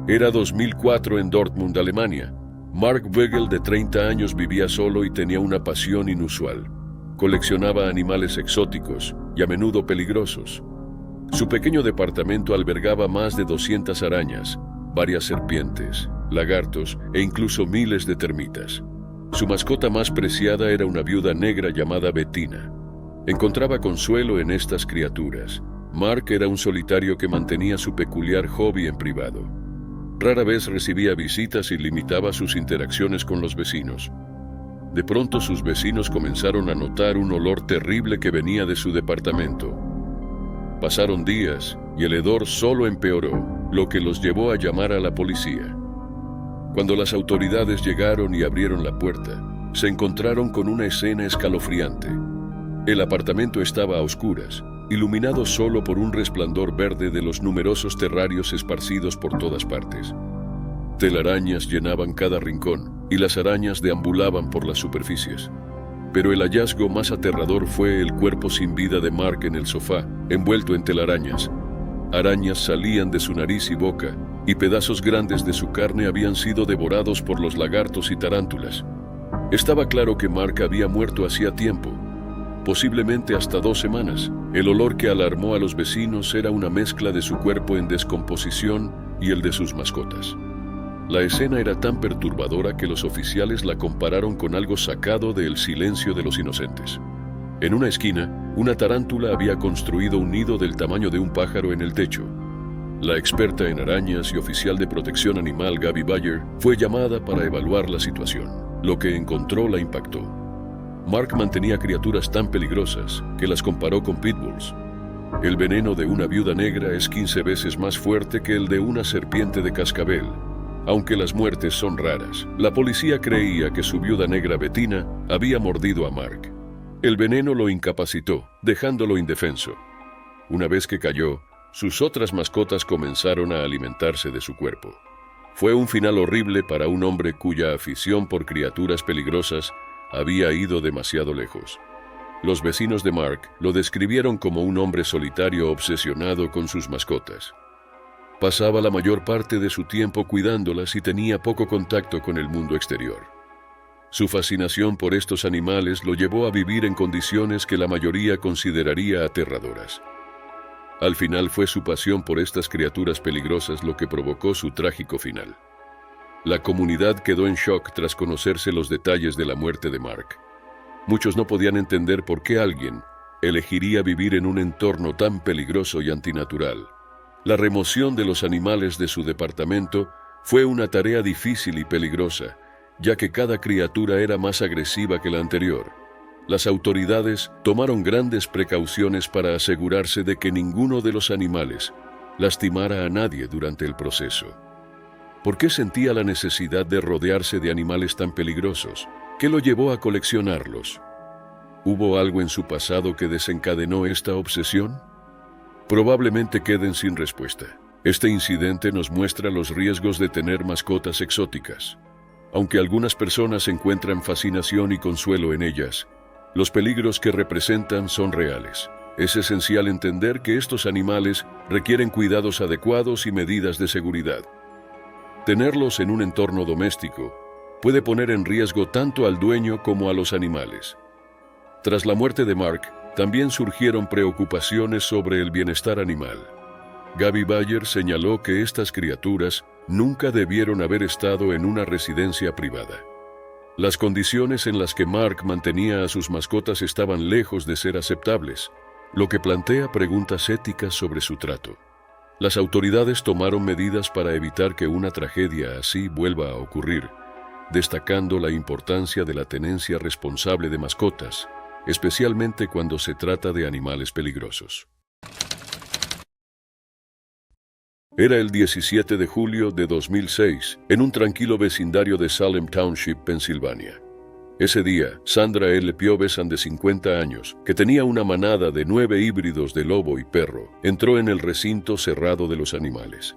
Era 2004 en Dortmund, Alemania. Mark Weigel, de 30 años, vivía solo y tenía una pasión inusual. Coleccionaba animales exóticos y a menudo peligrosos. Su pequeño departamento albergaba más de 200 arañas, varias serpientes, lagartos e incluso miles de termitas. Su mascota más preciada era una viuda negra llamada Bettina. Encontraba consuelo en estas criaturas. Mark era un solitario que mantenía su peculiar hobby en privado. Rara vez recibía visitas y limitaba sus interacciones con los vecinos. De pronto sus vecinos comenzaron a notar un olor terrible que venía de su departamento. Pasaron días y el hedor solo empeoró, lo que los llevó a llamar a la policía. Cuando las autoridades llegaron y abrieron la puerta, se encontraron con una escena escalofriante. El apartamento estaba a oscuras, iluminado solo por un resplandor verde de los numerosos terrarios esparcidos por todas partes. Telarañas llenaban cada rincón y las arañas deambulaban por las superficies. Pero el hallazgo más aterrador fue el cuerpo sin vida de Mark en el sofá, envuelto en telarañas. Arañas salían de su nariz y boca, y pedazos grandes de su carne habían sido devorados por los lagartos y tarántulas. Estaba claro que Mark había muerto hacía tiempo, posiblemente hasta 2 semanas. El olor que alarmó a los vecinos era una mezcla de su cuerpo en descomposición y el de sus mascotas. La escena era tan perturbadora que los oficiales la compararon con algo sacado de El silencio de los inocentes. En una esquina, una tarántula había construido un nido del tamaño de un pájaro en el techo. La experta en arañas y oficial de protección animal Gabi Bayer fue llamada para evaluar la situación. Lo que encontró la impactó. Mark mantenía criaturas tan peligrosas que las comparó con pitbulls. El veneno de una viuda negra es 15 veces más fuerte que el de una serpiente de cascabel. Aunque las muertes son raras, la policía creía que su viuda negra Bettina había mordido a Mark. El veneno lo incapacitó, dejándolo indefenso. Una vez que cayó, sus otras mascotas comenzaron a alimentarse de su cuerpo. Fue un final horrible para un hombre cuya afición por criaturas peligrosas había ido demasiado lejos. Los vecinos de Mark lo describieron como un hombre solitario obsesionado con sus mascotas. Pasaba la mayor parte de su tiempo cuidándolas y tenía poco contacto con el mundo exterior. Su fascinación por estos animales lo llevó a vivir en condiciones que la mayoría consideraría aterradoras. Al final fue su pasión por estas criaturas peligrosas lo que provocó su trágico final. La comunidad quedó en shock tras conocerse los detalles de la muerte de Mark. Muchos no podían entender por qué alguien elegiría vivir en un entorno tan peligroso y antinatural. La remoción de los animales de su departamento fue una tarea difícil y peligrosa, ya que cada criatura era más agresiva que la anterior. Las autoridades tomaron grandes precauciones para asegurarse de que ninguno de los animales lastimara a nadie durante el proceso. ¿Por qué sentía la necesidad de rodearse de animales tan peligrosos? ¿Qué lo llevó a coleccionarlos? ¿Hubo algo en su pasado que desencadenó esta obsesión? Probablemente queden sin respuesta. Este incidente nos muestra los riesgos de tener mascotas exóticas. Aunque algunas personas encuentran fascinación y consuelo en ellas, los peligros que representan son reales. Es esencial entender que estos animales requieren cuidados adecuados y medidas de seguridad. Tenerlos en un entorno doméstico puede poner en riesgo tanto al dueño como a los animales. Tras la muerte de Mark, también surgieron preocupaciones sobre el bienestar animal. Gabi Bayer señaló que estas criaturas nunca debieron haber estado en una residencia privada. Las condiciones en las que Mark mantenía a sus mascotas estaban lejos de ser aceptables, lo que plantea preguntas éticas sobre su trato. Las autoridades tomaron medidas para evitar que una tragedia así vuelva a ocurrir, destacando la importancia de la tenencia responsable de mascotas, especialmente cuando se trata de animales peligrosos. Era el 17 de julio de 2006, en un tranquilo vecindario de Salem Township, Pensilvania. Ese día, Sandra L. Piovesan, de 50 años, que tenía una manada de 9 híbridos de lobo y perro, entró en el recinto cerrado de los animales.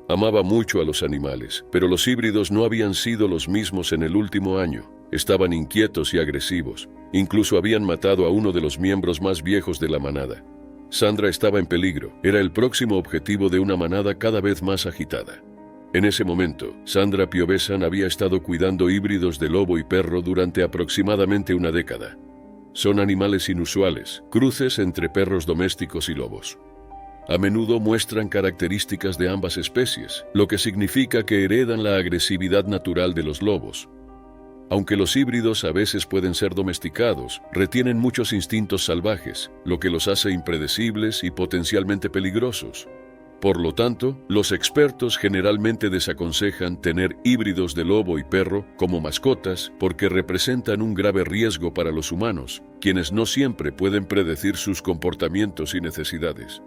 Amaba mucho a los animales, pero los híbridos no habían sido los mismos en el último año. Estaban inquietos y agresivos. Incluso habían matado a uno de los miembros más viejos de la manada. Sandra estaba en peligro. Era el próximo objetivo de una manada cada vez más agitada. En ese momento, Sandra Piovesan había estado cuidando híbridos de lobo y perro durante aproximadamente una década. Son animales inusuales, cruces entre perros domésticos y lobos. A menudo muestran características de ambas especies, lo que significa que heredan la agresividad natural de los lobos. Aunque los híbridos a veces pueden ser domesticados, retienen muchos instintos salvajes, lo que los hace impredecibles y potencialmente peligrosos. Por lo tanto, los expertos generalmente desaconsejan tener híbridos de lobo y perro como mascotas porque representan un grave riesgo para los humanos, quienes no siempre pueden predecir sus comportamientos y necesidades.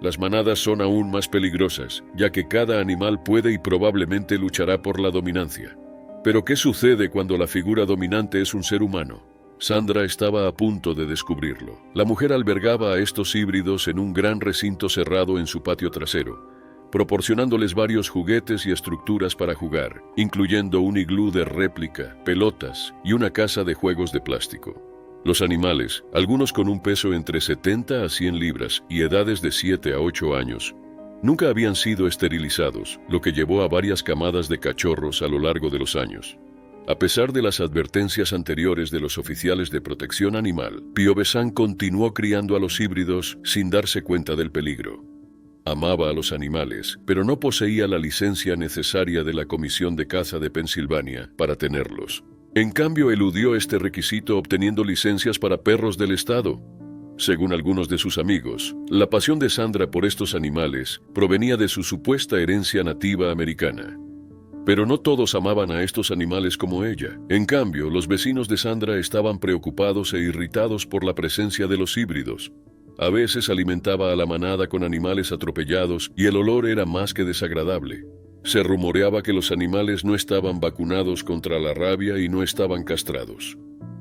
Las manadas son aún más peligrosas, ya que cada animal puede y probablemente luchará por la dominancia. Pero ¿qué sucede cuando la figura dominante es un ser humano? Sandra estaba a punto de descubrirlo. La mujer albergaba a estos híbridos en un gran recinto cerrado en su patio trasero, proporcionándoles varios juguetes y estructuras para jugar, incluyendo un iglú de réplica, pelotas y una casa de juegos de plástico. Los animales, algunos con un peso entre 70 a 100 libras y edades de 7 a 8 años, nunca habían sido esterilizados, lo que llevó a varias camadas de cachorros a lo largo de los años. A pesar de las advertencias anteriores de los oficiales de protección animal, Piovesan continuó criando a los híbridos sin darse cuenta del peligro. Amaba a los animales, pero no poseía la licencia necesaria de la Comisión de Caza de Pensilvania para tenerlos. En cambio, eludió este requisito obteniendo licencias para perros del estado. Según algunos de sus amigos, la pasión de Sandra por estos animales provenía de su supuesta herencia nativa americana. Pero no todos amaban a estos animales como ella. En cambio, los vecinos de Sandra estaban preocupados e irritados por la presencia de los híbridos. A veces alimentaba a la manada con animales atropellados y el olor era más que desagradable. Se rumoreaba que los animales no estaban vacunados contra la rabia y no estaban castrados.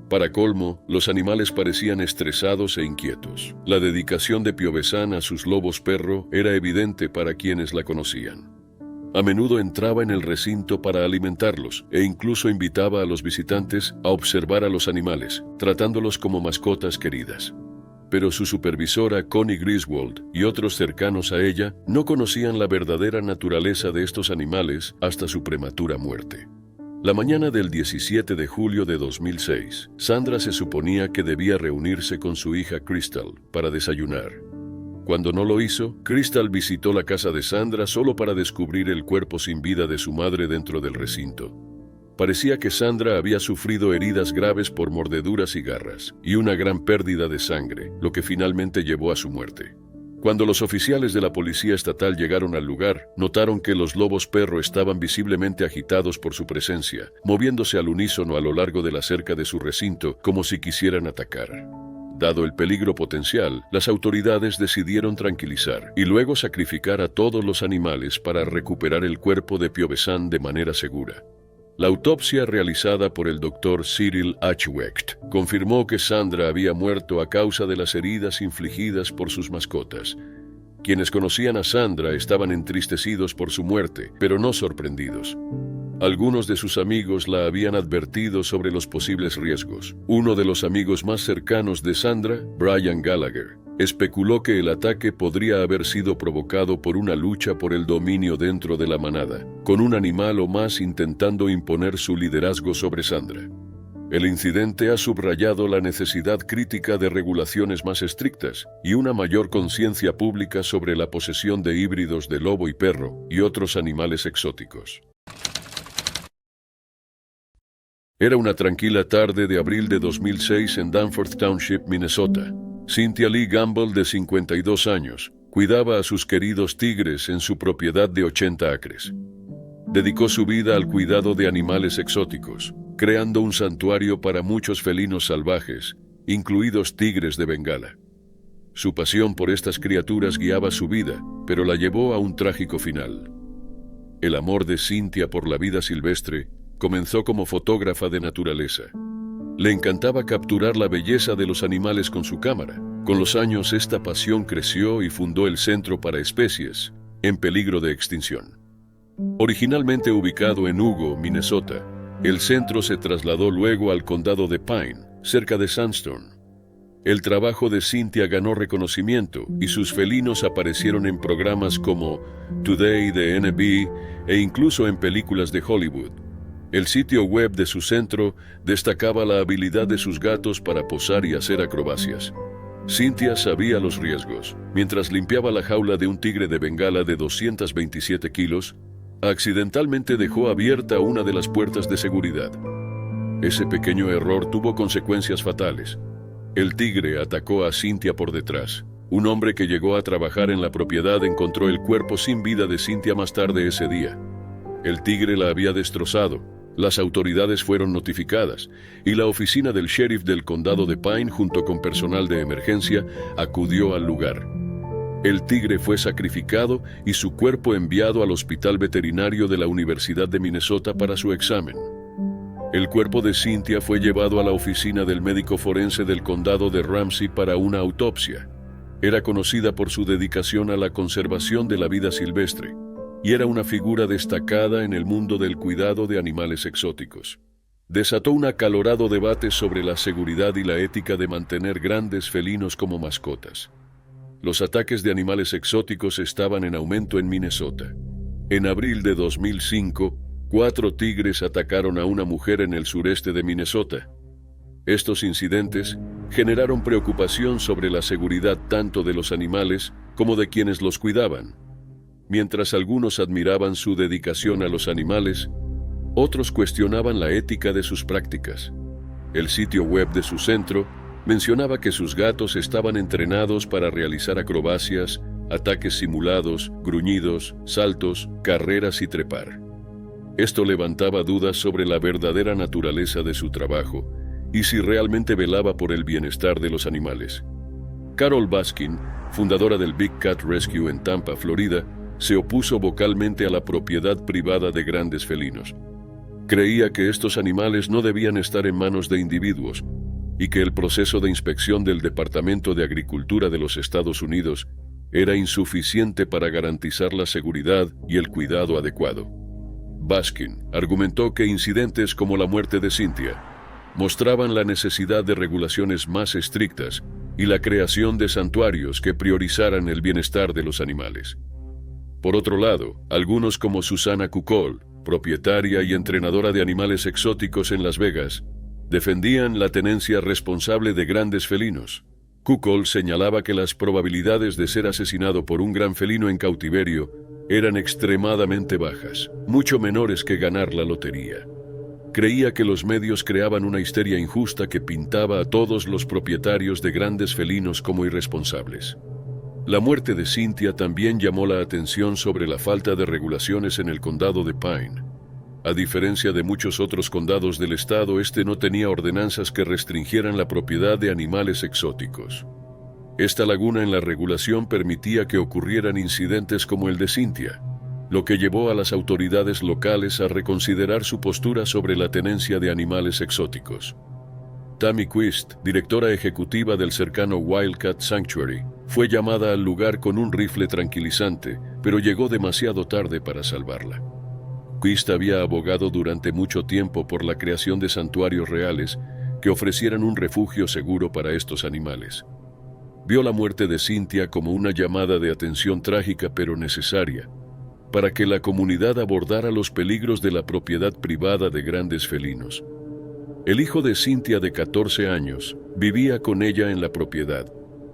Para colmo, los animales parecían estresados e inquietos. La dedicación de Piovesan a sus lobos perro era evidente para quienes la conocían. A menudo entraba en el recinto para alimentarlos e incluso invitaba a los visitantes a observar a los animales, tratándolos como mascotas queridas. Pero su supervisora Connie Griswold y otros cercanos a ella no conocían la verdadera naturaleza de estos animales hasta su prematura muerte. La mañana del 17 de julio de 2006, Sandra se suponía que debía reunirse con su hija Crystal para desayunar. Cuando no lo hizo, Crystal visitó la casa de Sandra solo para descubrir el cuerpo sin vida de su madre dentro del recinto. Parecía que Sandra había sufrido heridas graves por mordeduras y garras, y una gran pérdida de sangre, lo que finalmente llevó a su muerte. Cuando los oficiales de la policía estatal llegaron al lugar, notaron que los lobos perro estaban visiblemente agitados por su presencia, moviéndose al unísono a lo largo de la cerca de su recinto como si quisieran atacar. Dado el peligro potencial, las autoridades decidieron tranquilizar y luego sacrificar a todos los animales para recuperar el cuerpo de Piovesan de manera segura. La autopsia realizada por el Dr. Cyril Achwecht confirmó que Sandra había muerto a causa de las heridas infligidas por sus mascotas. Quienes conocían a Sandra estaban entristecidos por su muerte, pero no sorprendidos. Algunos de sus amigos la habían advertido sobre los posibles riesgos. Uno de los amigos más cercanos de Sandra, Brian Gallagher, especuló que el ataque podría haber sido provocado por una lucha por el dominio dentro de la manada, con un animal o más intentando imponer su liderazgo sobre Sandra. El incidente ha subrayado la necesidad crítica de regulaciones más estrictas y una mayor conciencia pública sobre la posesión de híbridos de lobo y perro y otros animales exóticos. Era una tranquila tarde de abril de 2006 en Danforth Township, Minnesota. Cynthia Lee Gamble, de 52 años, cuidaba a sus queridos tigres en su propiedad de 80 acres. Dedicó su vida al cuidado de animales exóticos, creando un santuario para muchos felinos salvajes, incluidos tigres de Bengala. Su pasión por estas criaturas guiaba su vida, pero la llevó a un trágico final. El amor de Cynthia por la vida silvestre comenzó como fotógrafa de naturaleza. Le encantaba capturar la belleza de los animales con su cámara. Con los años, esta pasión creció y fundó el Centro para Especies en Peligro de Extinción. Originalmente ubicado en Hugo, Minnesota, el centro se trasladó luego al condado de Pine, cerca de Sandstone. El trabajo de Cynthia ganó reconocimiento y sus felinos aparecieron en programas como Today de NBC e incluso en películas de Hollywood. El sitio web de su centro destacaba la habilidad de sus gatos para posar y hacer acrobacias. Cynthia sabía los riesgos. Mientras limpiaba la jaula de un tigre de Bengala de 227 kilos, accidentalmente dejó abierta una de las puertas de seguridad. Ese pequeño error tuvo consecuencias fatales. El tigre atacó a Cynthia por detrás. Un hombre que llegó a trabajar en la propiedad encontró el cuerpo sin vida de Cynthia más tarde ese día. El tigre la había destrozado. Las autoridades fueron notificadas y la oficina del sheriff del condado de Pine, junto con personal de emergencia, acudió al lugar. El tigre fue sacrificado y su cuerpo enviado al hospital veterinario de la Universidad de Minnesota para su examen. El cuerpo de Cynthia fue llevado a la oficina del médico forense del condado de Ramsey para una autopsia. Era conocida por su dedicación a la conservación de la vida silvestre y era una figura destacada en el mundo del cuidado de animales exóticos. Desató un acalorado debate sobre la seguridad y la ética de mantener grandes felinos como mascotas. Los ataques de animales exóticos estaban en aumento en Minnesota. En abril de 2005, 4 tigres atacaron a una mujer en el sureste de Minnesota. Estos incidentes generaron preocupación sobre la seguridad tanto de los animales como de quienes los cuidaban. Mientras algunos admiraban su dedicación a los animales, otros cuestionaban la ética de sus prácticas. El sitio web de su centro mencionaba que sus gatos estaban entrenados para realizar acrobacias, ataques simulados, gruñidos, saltos, carreras y trepar. Esto levantaba dudas sobre la verdadera naturaleza de su trabajo y si realmente velaba por el bienestar de los animales. Carol Baskin, fundadora del Big Cat Rescue en Tampa, Florida, se opuso vocalmente a la propiedad privada de grandes felinos. Creía que estos animales no debían estar en manos de individuos y que el proceso de inspección del Departamento de Agricultura de los Estados Unidos era insuficiente para garantizar la seguridad y el cuidado adecuado. Baskin argumentó que incidentes como la muerte de Cynthia mostraban la necesidad de regulaciones más estrictas y la creación de santuarios que priorizaran el bienestar de los animales. Por otro lado, algunos como Susana Kukol, propietaria y entrenadora de animales exóticos en Las Vegas, defendían la tenencia responsable de grandes felinos. Kukol señalaba que las probabilidades de ser asesinado por un gran felino en cautiverio eran extremadamente bajas, mucho menores que ganar la lotería. Creía que los medios creaban una histeria injusta que pintaba a todos los propietarios de grandes felinos como irresponsables. La muerte de Cynthia también llamó la atención sobre la falta de regulaciones en el condado de Pine. A diferencia de muchos otros condados del estado, este no tenía ordenanzas que restringieran la propiedad de animales exóticos. Esta laguna en la regulación permitía que ocurrieran incidentes como el de Cynthia, lo que llevó a las autoridades locales a reconsiderar su postura sobre la tenencia de animales exóticos. Tammy Quist, directora ejecutiva del cercano Wildcat Sanctuary, fue llamada al lugar con un rifle tranquilizante, pero llegó demasiado tarde para salvarla. Quist había abogado durante mucho tiempo por la creación de santuarios reales que ofrecieran un refugio seguro para estos animales. Vio la muerte de Cynthia como una llamada de atención trágica pero necesaria, para que la comunidad abordara los peligros de la propiedad privada de grandes felinos. El hijo de Cynthia, de 14 años, vivía con ella en la propiedad.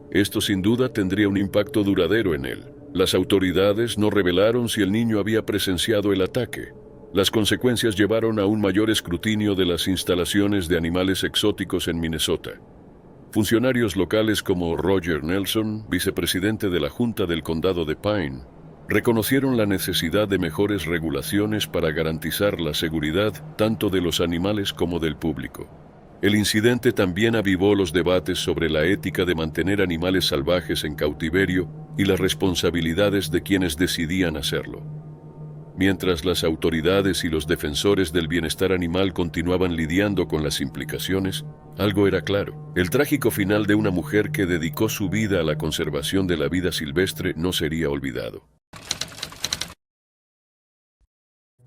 Esto sin duda tendría un impacto duradero en él. Las autoridades no revelaron si el niño había presenciado el ataque. Las consecuencias llevaron a un mayor escrutinio de las instalaciones de animales exóticos en Minnesota. Funcionarios locales como Roger Nelson, vicepresidente de la Junta del Condado de Pine, reconocieron la necesidad de mejores regulaciones para garantizar la seguridad tanto de los animales como del público. El incidente también avivó los debates sobre la ética de mantener animales salvajes en cautiverio y las responsabilidades de quienes decidían hacerlo. Mientras las autoridades y los defensores del bienestar animal continuaban lidiando con las implicaciones, algo era claro: el trágico final de una mujer que dedicó su vida a la conservación de la vida silvestre no sería olvidado.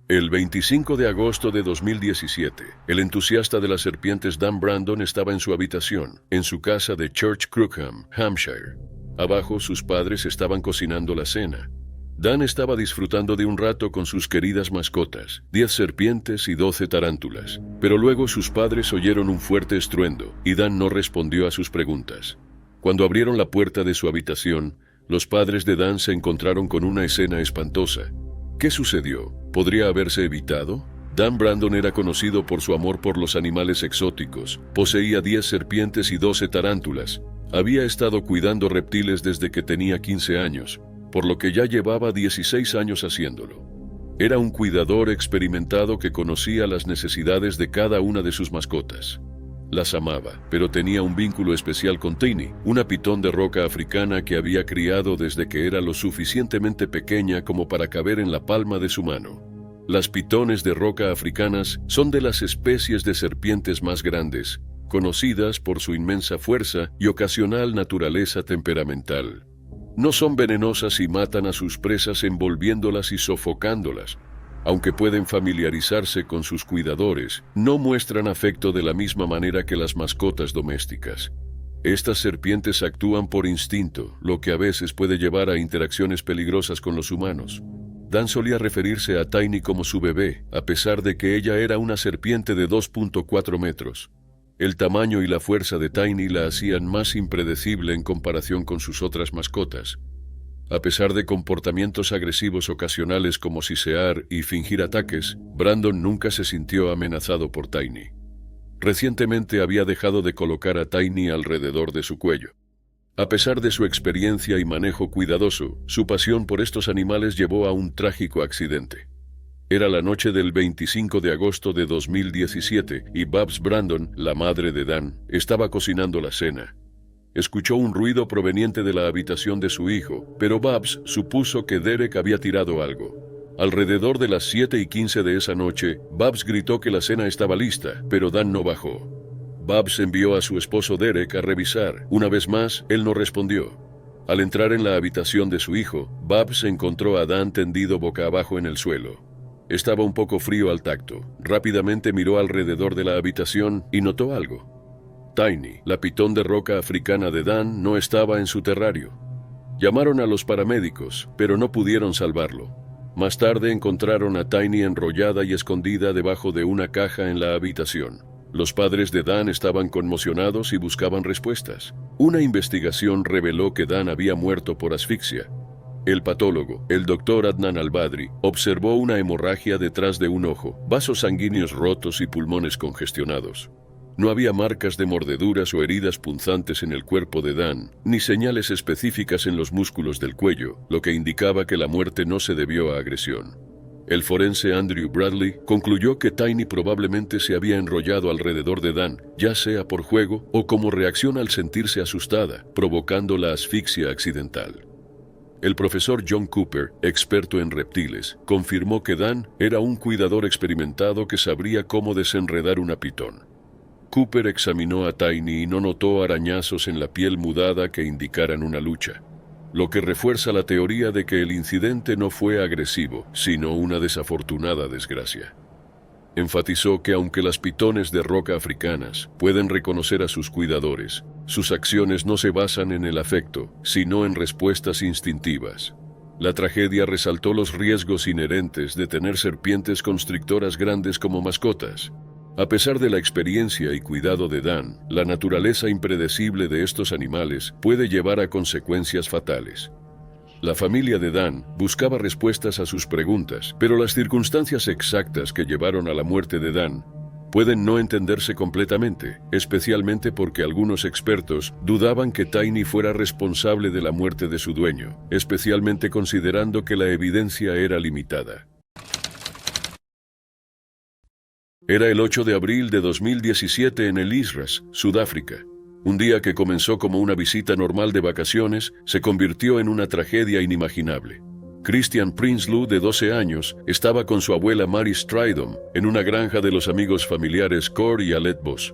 El 25 de agosto de 2017, el entusiasta de las serpientes Dan Brandon estaba en su habitación, en su casa de Church Crookham, Hampshire. Abajo, sus padres estaban cocinando la cena. Dan estaba disfrutando de un rato con sus queridas mascotas, 10 serpientes y 12 tarántulas. Pero luego sus padres oyeron un fuerte estruendo y Dan no respondió a sus preguntas. Cuando abrieron la puerta de su habitación, los padres de Dan se encontraron con una escena espantosa. ¿Qué sucedió? ¿Podría haberse evitado? Dan Brandon era conocido por su amor por los animales exóticos. Poseía 10 serpientes y 12 tarántulas. Había estado cuidando reptiles desde que tenía 15 años, por lo que ya llevaba 16 años haciéndolo. Era un cuidador experimentado que conocía las necesidades de cada una de sus mascotas. Las amaba, pero tenía un vínculo especial con Tiny, una pitón de roca africana que había criado desde que era lo suficientemente pequeña como para caber en la palma de su mano. Las pitones de roca africanas son de las especies de serpientes más grandes, conocidas por su inmensa fuerza y ocasional naturaleza temperamental. No son venenosas y matan a sus presas envolviéndolas y sofocándolas. Aunque pueden familiarizarse con sus cuidadores, no muestran afecto de la misma manera que las mascotas domésticas. Estas serpientes actúan por instinto, lo que a veces puede llevar a interacciones peligrosas con los humanos. Dan solía referirse a Tiny como su bebé, a pesar de que ella era una serpiente de 2.4 metros. El tamaño y la fuerza de Tiny la hacían más impredecible en comparación con sus otras mascotas. A pesar de comportamientos agresivos ocasionales como sisear y fingir ataques, Brandon nunca se sintió amenazado por Tiny. Recientemente había dejado de colocar a Tiny alrededor de su cuello. A pesar de su experiencia y manejo cuidadoso, su pasión por estos animales llevó a un trágico accidente. Era la noche del 25 de agosto de 2017 y Babs Brandon, la madre de Dan, estaba cocinando la cena. Escuchó un ruido proveniente de la habitación de su hijo, pero Babs supuso que Derek había tirado algo. Alrededor de las 7:15 de esa noche, Babs gritó que la cena estaba lista, pero Dan no bajó. Babs envió a su esposo Derek a revisar. Una vez más, él no respondió. Al entrar en la habitación de su hijo, Babs encontró a Dan tendido boca abajo en el suelo. Estaba un poco frío al tacto. Rápidamente miró alrededor de la habitación y notó algo. Tiny, la pitón de roca africana de Dan, no estaba en su terrario. Llamaron a los paramédicos, pero no pudieron salvarlo. Más tarde encontraron a Tiny enrollada y escondida debajo de una caja en la habitación. Los padres de Dan estaban conmocionados y buscaban respuestas. Una investigación reveló que Dan había muerto por asfixia. El patólogo, el doctor Adnan Al-Badri, observó una hemorragia detrás de un ojo, vasos sanguíneos rotos y pulmones congestionados. No había marcas de mordeduras o heridas punzantes en el cuerpo de Dan, ni señales específicas en los músculos del cuello, lo que indicaba que la muerte no se debió a agresión. El forense Andrew Bradley concluyó que Tiny probablemente se había enrollado alrededor de Dan, ya sea por juego o como reacción al sentirse asustada, provocando la asfixia accidental. El profesor John Cooper, experto en reptiles, confirmó que Dan era un cuidador experimentado que sabría cómo desenredar una pitón. Cooper examinó a Tiny y no notó arañazos en la piel mudada que indicaran una lucha, lo que refuerza la teoría de que el incidente no fue agresivo, sino una desafortunada desgracia. Enfatizó que aunque las pitones de roca africanas pueden reconocer a sus cuidadores, sus acciones no se basan en el afecto, sino en respuestas instintivas. La tragedia resaltó los riesgos inherentes de tener serpientes constrictoras grandes como mascotas. A pesar de la experiencia y cuidado de Dan, la naturaleza impredecible de estos animales puede llevar a consecuencias fatales. La familia de Dan buscaba respuestas a sus preguntas, pero las circunstancias exactas que llevaron a la muerte de Dan pueden no entenderse completamente, especialmente porque algunos expertos dudaban que Tiny fuera responsable de la muerte de su dueño, especialmente considerando que la evidencia era limitada. Era el 8 de abril de 2017 en el Isras, Sudáfrica. Un día que comenzó como una visita normal de vacaciones, se convirtió en una tragedia inimaginable. Christian Prinsloo, de 12 años, estaba con su abuela Mary Stridham en una granja de los amigos familiares Cor y Alet Vos.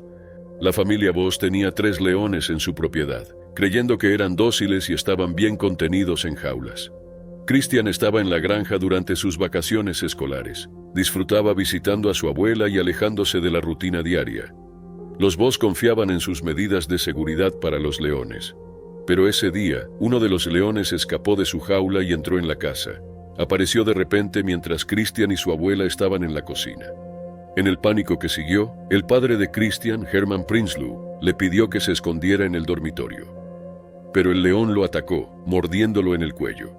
La familia Vos tenía 3 leones en su propiedad, creyendo que eran dóciles y estaban bien contenidos en jaulas. Christian estaba en la granja durante sus vacaciones escolares. Disfrutaba visitando a su abuela y alejándose de la rutina diaria. Los Voss confiaban en sus medidas de seguridad para los leones. Pero ese día, uno de los leones escapó de su jaula y entró en la casa. Apareció de repente mientras Christian y su abuela estaban en la cocina. En el pánico que siguió, el padre de Christian, Herman Prinsloo, le pidió que se escondiera en el dormitorio. Pero el león lo atacó, mordiéndolo en el cuello.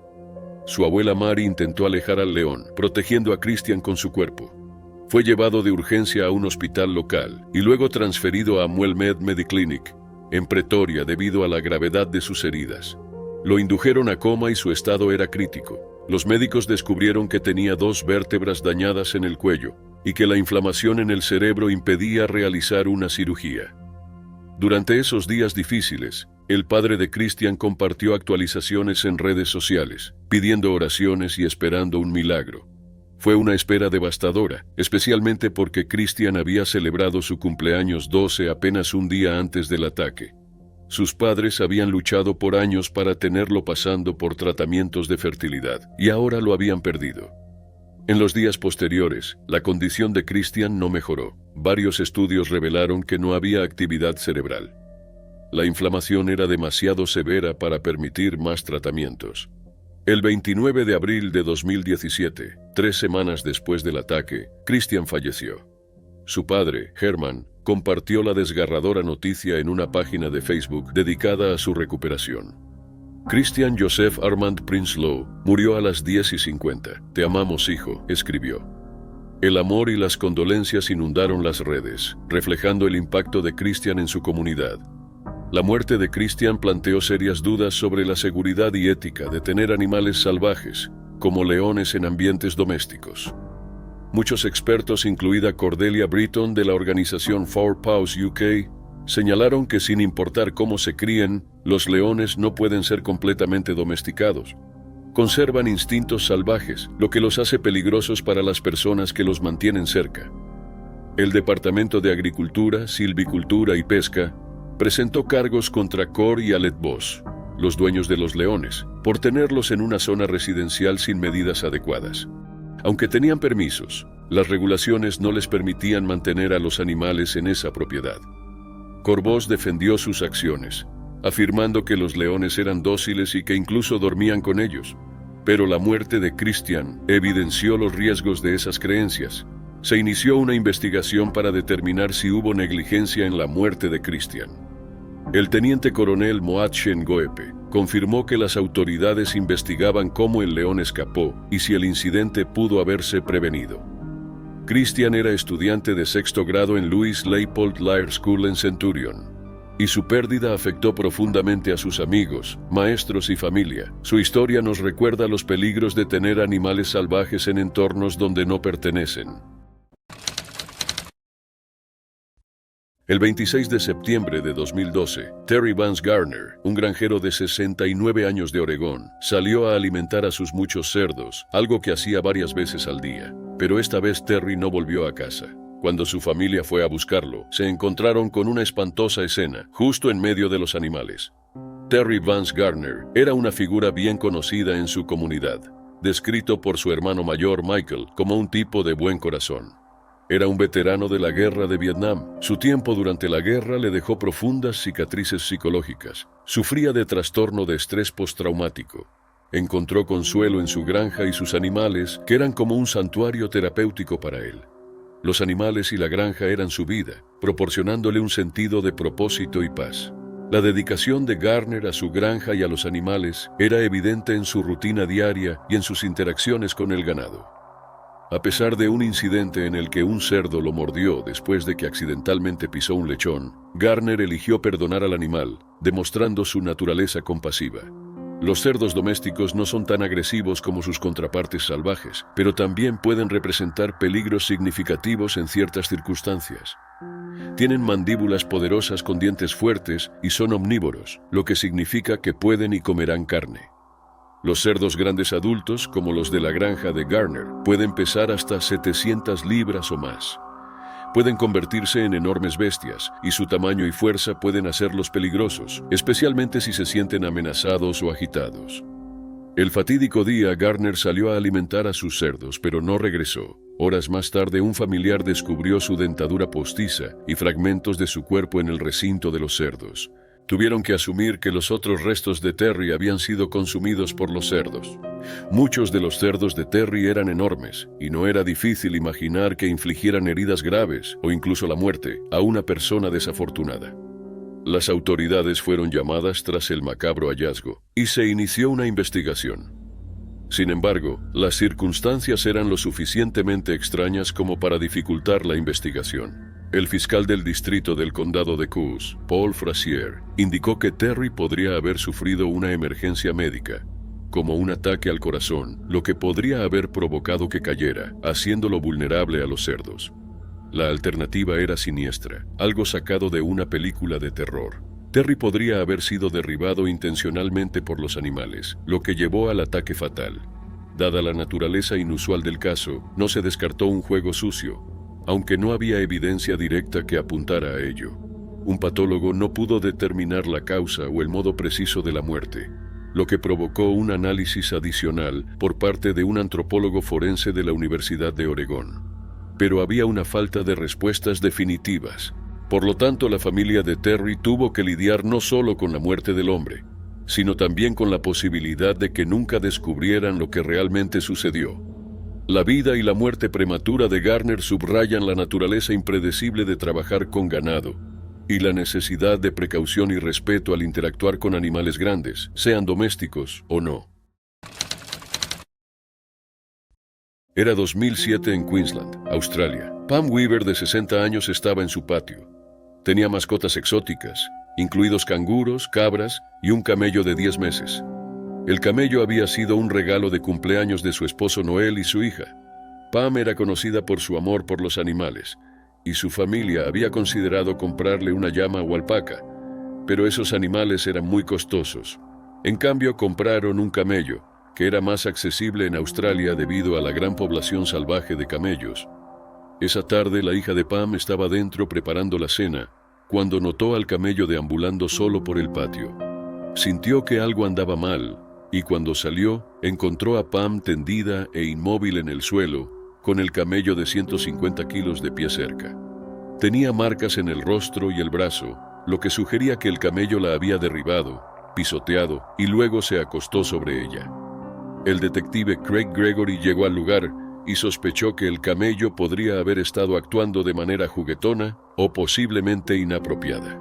Su abuela Mary intentó alejar al león, protegiendo a Christian con su cuerpo. Fue llevado de urgencia a un hospital local y luego transferido a Muelmed Mediclinic, en Pretoria, debido a la gravedad de sus heridas. Lo indujeron a coma y su estado era crítico. Los médicos descubrieron que tenía 2 vértebras dañadas en el cuello y que la inflamación en el cerebro impedía realizar una cirugía. Durante esos días difíciles, el padre de Christian compartió actualizaciones en redes sociales, pidiendo oraciones y esperando un milagro. Fue una espera devastadora, especialmente porque Christian había celebrado su cumpleaños 12 apenas un día antes del ataque. Sus padres habían luchado por años para tenerlo pasando por tratamientos de fertilidad, y ahora lo habían perdido. En los días posteriores, la condición de Christian no mejoró. Varios estudios revelaron que no había actividad cerebral. La inflamación era demasiado severa para permitir más tratamientos. El 29 de abril de 2017, 3 semanas después del ataque, Christian falleció. Su padre, Herman, compartió la desgarradora noticia en una página de Facebook dedicada a su recuperación. Christian Joseph Armand Prinsloo murió a las 10:50. Te amamos, hijo, escribió. El amor y las condolencias inundaron las redes, reflejando el impacto de Christian en su comunidad. La muerte de Christian planteó serias dudas sobre la seguridad y ética de tener animales salvajes, como leones en ambientes domésticos. Muchos expertos, incluida Cordelia Britton de la organización Four Paws UK, señalaron que sin importar cómo se críen, los leones no pueden ser completamente domesticados. Conservan instintos salvajes, lo que los hace peligrosos para las personas que los mantienen cerca. El Departamento de Agricultura, Silvicultura y Pesca presentó cargos contra Core y Alet Voss, los dueños de los leones, por tenerlos en una zona residencial sin medidas adecuadas. Aunque tenían permisos, las regulaciones no les permitían mantener a los animales en esa propiedad. Core Voss defendió sus acciones, afirmando que los leones eran dóciles y que incluso dormían con ellos. Pero la muerte de Christian evidenció los riesgos de esas creencias. Se inició una investigación para determinar si hubo negligencia en la muerte de Christian. El teniente coronel Moat Shen-Goepe confirmó que las autoridades investigaban cómo el león escapó y si el incidente pudo haberse prevenido. Christian era estudiante de 6º grado en Louis Leipold Lair School en Centurion, y su pérdida afectó profundamente a sus amigos, maestros y familia. Su historia nos recuerda los peligros de tener animales salvajes en entornos donde no pertenecen. El 26 de septiembre de 2012, Terry Vance Garner, un granjero de 69 años de Oregón, salió a alimentar a sus muchos cerdos, algo que hacía varias veces al día. Pero esta vez Terry no volvió a casa. Cuando su familia fue a buscarlo, se encontraron con una espantosa escena, justo en medio de los animales. Terry Vance Garner era una figura bien conocida en su comunidad, descrito por su hermano mayor Michael como un tipo de buen corazón. Era un veterano de la guerra de Vietnam. Su tiempo durante la guerra le dejó profundas cicatrices psicológicas. Sufría de trastorno de estrés postraumático. Encontró consuelo en su granja y sus animales, que eran como un santuario terapéutico para él. Los animales y la granja eran su vida, proporcionándole un sentido de propósito y paz. La dedicación de Garner a su granja y a los animales era evidente en su rutina diaria y en sus interacciones con el ganado. A pesar de un incidente en el que un cerdo lo mordió después de que accidentalmente pisó un lechón, Garner eligió perdonar al animal, demostrando su naturaleza compasiva. Los cerdos domésticos no son tan agresivos como sus contrapartes salvajes, pero también pueden representar peligros significativos en ciertas circunstancias. Tienen mandíbulas poderosas con dientes fuertes y son omnívoros, lo que significa que pueden y comerán carne. Los cerdos grandes adultos, como los de la granja de Garner, pueden pesar hasta 700 libras o más. Pueden convertirse en enormes bestias, y su tamaño y fuerza pueden hacerlos peligrosos, especialmente si se sienten amenazados o agitados. El fatídico día, Garner salió a alimentar a sus cerdos, pero no regresó. Horas más tarde, un familiar descubrió su dentadura postiza y fragmentos de su cuerpo en el recinto de los cerdos. Tuvieron que asumir que los otros restos de Terry habían sido consumidos por los cerdos. Muchos de los cerdos de Terry eran enormes, y no era difícil imaginar que infligieran heridas graves o incluso la muerte a una persona desafortunada. Las autoridades fueron llamadas tras el macabro hallazgo, y se inició una investigación. Sin embargo, las circunstancias eran lo suficientemente extrañas como para dificultar la investigación. El fiscal del distrito del condado de Coos, Paul Frazier, indicó que Terry podría haber sufrido una emergencia médica, como un ataque al corazón, lo que podría haber provocado que cayera, haciéndolo vulnerable a los cerdos. La alternativa era siniestra, algo sacado de una película de terror. Terry podría haber sido derribado intencionalmente por los animales, lo que llevó al ataque fatal. Dada la naturaleza inusual del caso, no se descartó un juego sucio, aunque no había evidencia directa que apuntara a ello. Un patólogo no pudo determinar la causa o el modo preciso de la muerte, lo que provocó un análisis adicional por parte de un antropólogo forense de la Universidad de Oregón. Pero había una falta de respuestas definitivas. Por lo tanto, la familia de Terry tuvo que lidiar no solo con la muerte del hombre, sino también con la posibilidad de que nunca descubrieran lo que realmente sucedió. La vida y la muerte prematura de Garner subrayan la naturaleza impredecible de trabajar con ganado y la necesidad de precaución y respeto al interactuar con animales grandes, sean domésticos o no. Era 2007 en Queensland, Australia. Pam Weaver, de 60 años, estaba en su patio. Tenía mascotas exóticas, incluidos canguros, cabras y un camello de 10 meses. El camello había sido un regalo de cumpleaños de su esposo Noel y su hija. Pam era conocida por su amor por los animales, y su familia había considerado comprarle una llama o alpaca, pero esos animales eran muy costosos. En cambio, compraron un camello, que era más accesible en Australia debido a la gran población salvaje de camellos. Esa tarde, la hija de Pam estaba dentro preparando la cena, cuando notó al camello deambulando solo por el patio. Sintió que algo andaba mal, y cuando salió, encontró a Pam tendida e inmóvil en el suelo, con el camello de 150 kilos de pie cerca. Tenía marcas en el rostro y el brazo, lo que sugería que el camello la había derribado, pisoteado y luego se acostó sobre ella. El detective Craig Gregory llegó al lugar y sospechó que el camello podría haber estado actuando de manera juguetona o posiblemente inapropiada.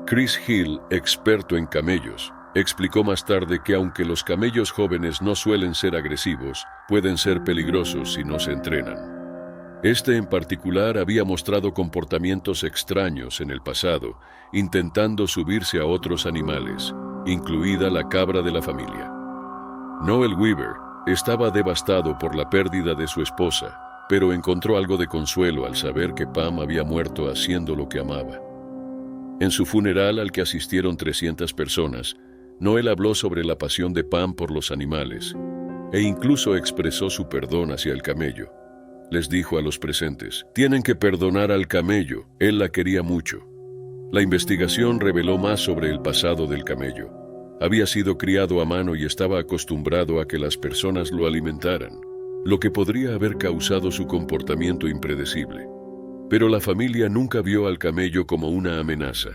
Chris Hill, experto en camellos, explicó más tarde que aunque los camellos jóvenes no suelen ser agresivos, pueden ser peligrosos si no se entrenan. Este en particular había mostrado comportamientos extraños en el pasado, intentando subirse a otros animales, incluida la cabra de la familia. Noel Weaver estaba devastado por la pérdida de su esposa, pero encontró algo de consuelo al saber que Pam había muerto haciendo lo que amaba. En su funeral, al que asistieron 300 personas, Noel habló sobre la pasión de Pam por los animales e incluso expresó su perdón hacia el camello. Les dijo a los presentes, tienen que perdonar al camello, él la quería mucho. La investigación reveló más sobre el pasado del camello. Había sido criado a mano y estaba acostumbrado a que las personas lo alimentaran, lo que podría haber causado su comportamiento impredecible. Pero la familia nunca vio al camello como una amenaza.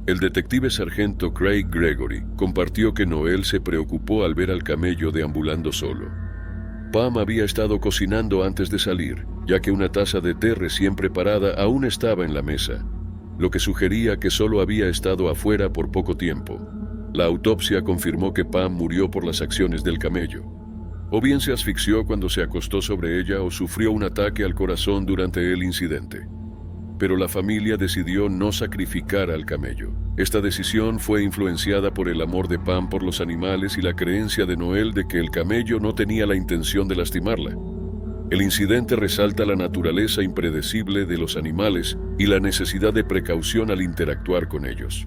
El detective sargento Craig Gregory compartió que Noel se preocupó al ver al camello deambulando solo. Pam había estado cocinando antes de salir, ya que una taza de té recién preparada aún estaba en la mesa, lo que sugería que solo había estado afuera por poco tiempo. La autopsia confirmó que Pam murió por las acciones del camello. O bien se asfixió cuando se acostó sobre ella o sufrió un ataque al corazón durante el incidente. Pero la familia decidió no sacrificar al camello. Esta decisión fue influenciada por el amor de Pam por los animales y la creencia de Noel de que el camello no tenía la intención de lastimarla. El incidente resalta la naturaleza impredecible de los animales y la necesidad de precaución al interactuar con ellos.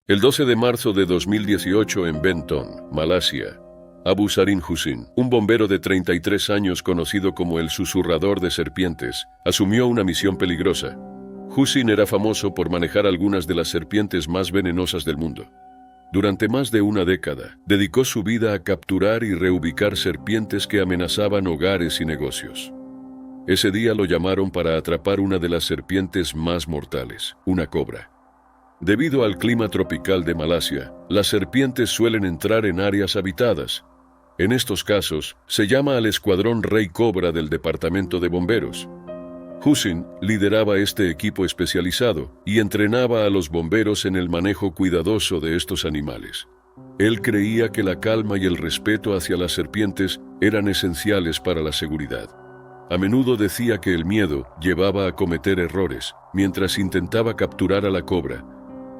El 12 de marzo de 2018 en Benton, Malasia, Abu Sarin Hussein, un bombero de 33 años conocido como el susurrador de serpientes, asumió una misión peligrosa. Hussein era famoso por manejar algunas de las serpientes más venenosas del mundo. Durante más de una década, dedicó su vida a capturar y reubicar serpientes que amenazaban hogares y negocios. Ese día lo llamaron para atrapar una de las serpientes más mortales, una cobra. Debido al clima tropical de Malasia, las serpientes suelen entrar en áreas habitadas. En estos casos, se llama al Escuadrón Rey Cobra del Departamento de Bomberos. Hussein lideraba este equipo especializado y entrenaba a los bomberos en el manejo cuidadoso de estos animales. Él creía que la calma y el respeto hacia las serpientes eran esenciales para la seguridad. A menudo decía que el miedo llevaba a cometer errores. Mientras intentaba capturar a la cobra,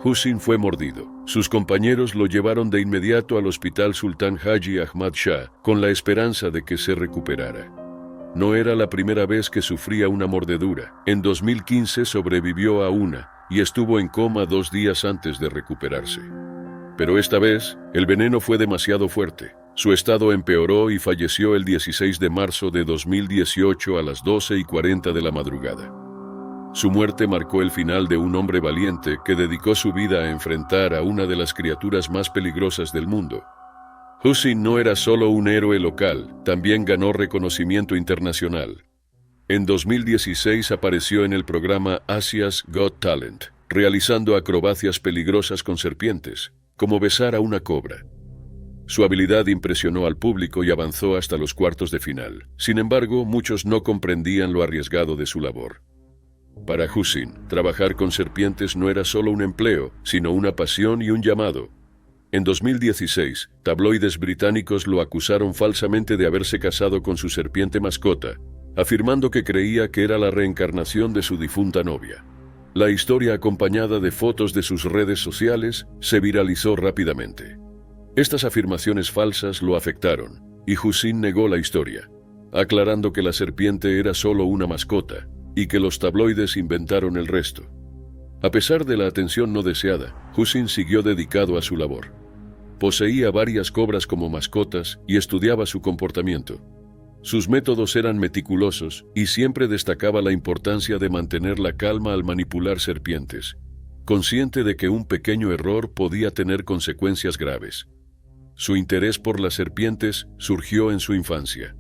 Hussein fue mordido. Sus compañeros lo llevaron de inmediato al Hospital Sultan Haji Ahmad Shah con la esperanza de que se recuperara. No era la primera vez que sufría una mordedura. En 2015 sobrevivió a una y estuvo en coma 2 días antes de recuperarse. Pero esta vez, el veneno fue demasiado fuerte. Su estado empeoró y falleció el 16 de marzo de 2018 a las 12:40 de la madrugada. Su muerte marcó el final de un hombre valiente que dedicó su vida a enfrentar a una de las criaturas más peligrosas del mundo. Hussein no era solo un héroe local, también ganó reconocimiento internacional. En 2016 apareció en el programa Asia's Got Talent, realizando acrobacias peligrosas con serpientes, como besar a una cobra. Su habilidad impresionó al público y avanzó hasta los cuartos de final. Sin embargo, muchos no comprendían lo arriesgado de su labor. Para Hussein, trabajar con serpientes no era solo un empleo, sino una pasión y un llamado. En 2016, tabloides británicos lo acusaron falsamente de haberse casado con su serpiente mascota, afirmando que creía que era la reencarnación de su difunta novia. La historia, acompañada de fotos de sus redes sociales, se viralizó rápidamente. Estas afirmaciones falsas lo afectaron, y Hussein negó la historia, aclarando que la serpiente era solo una mascota, y que los tabloides inventaron el resto. A pesar de la atención no deseada, Hussein siguió dedicado a su labor. Poseía varias cobras como mascotas y estudiaba su comportamiento. Sus métodos eran meticulosos y siempre destacaba la importancia de mantener la calma al manipular serpientes, consciente de que un pequeño error podía tener consecuencias graves. Su interés por las serpientes surgió en su infancia.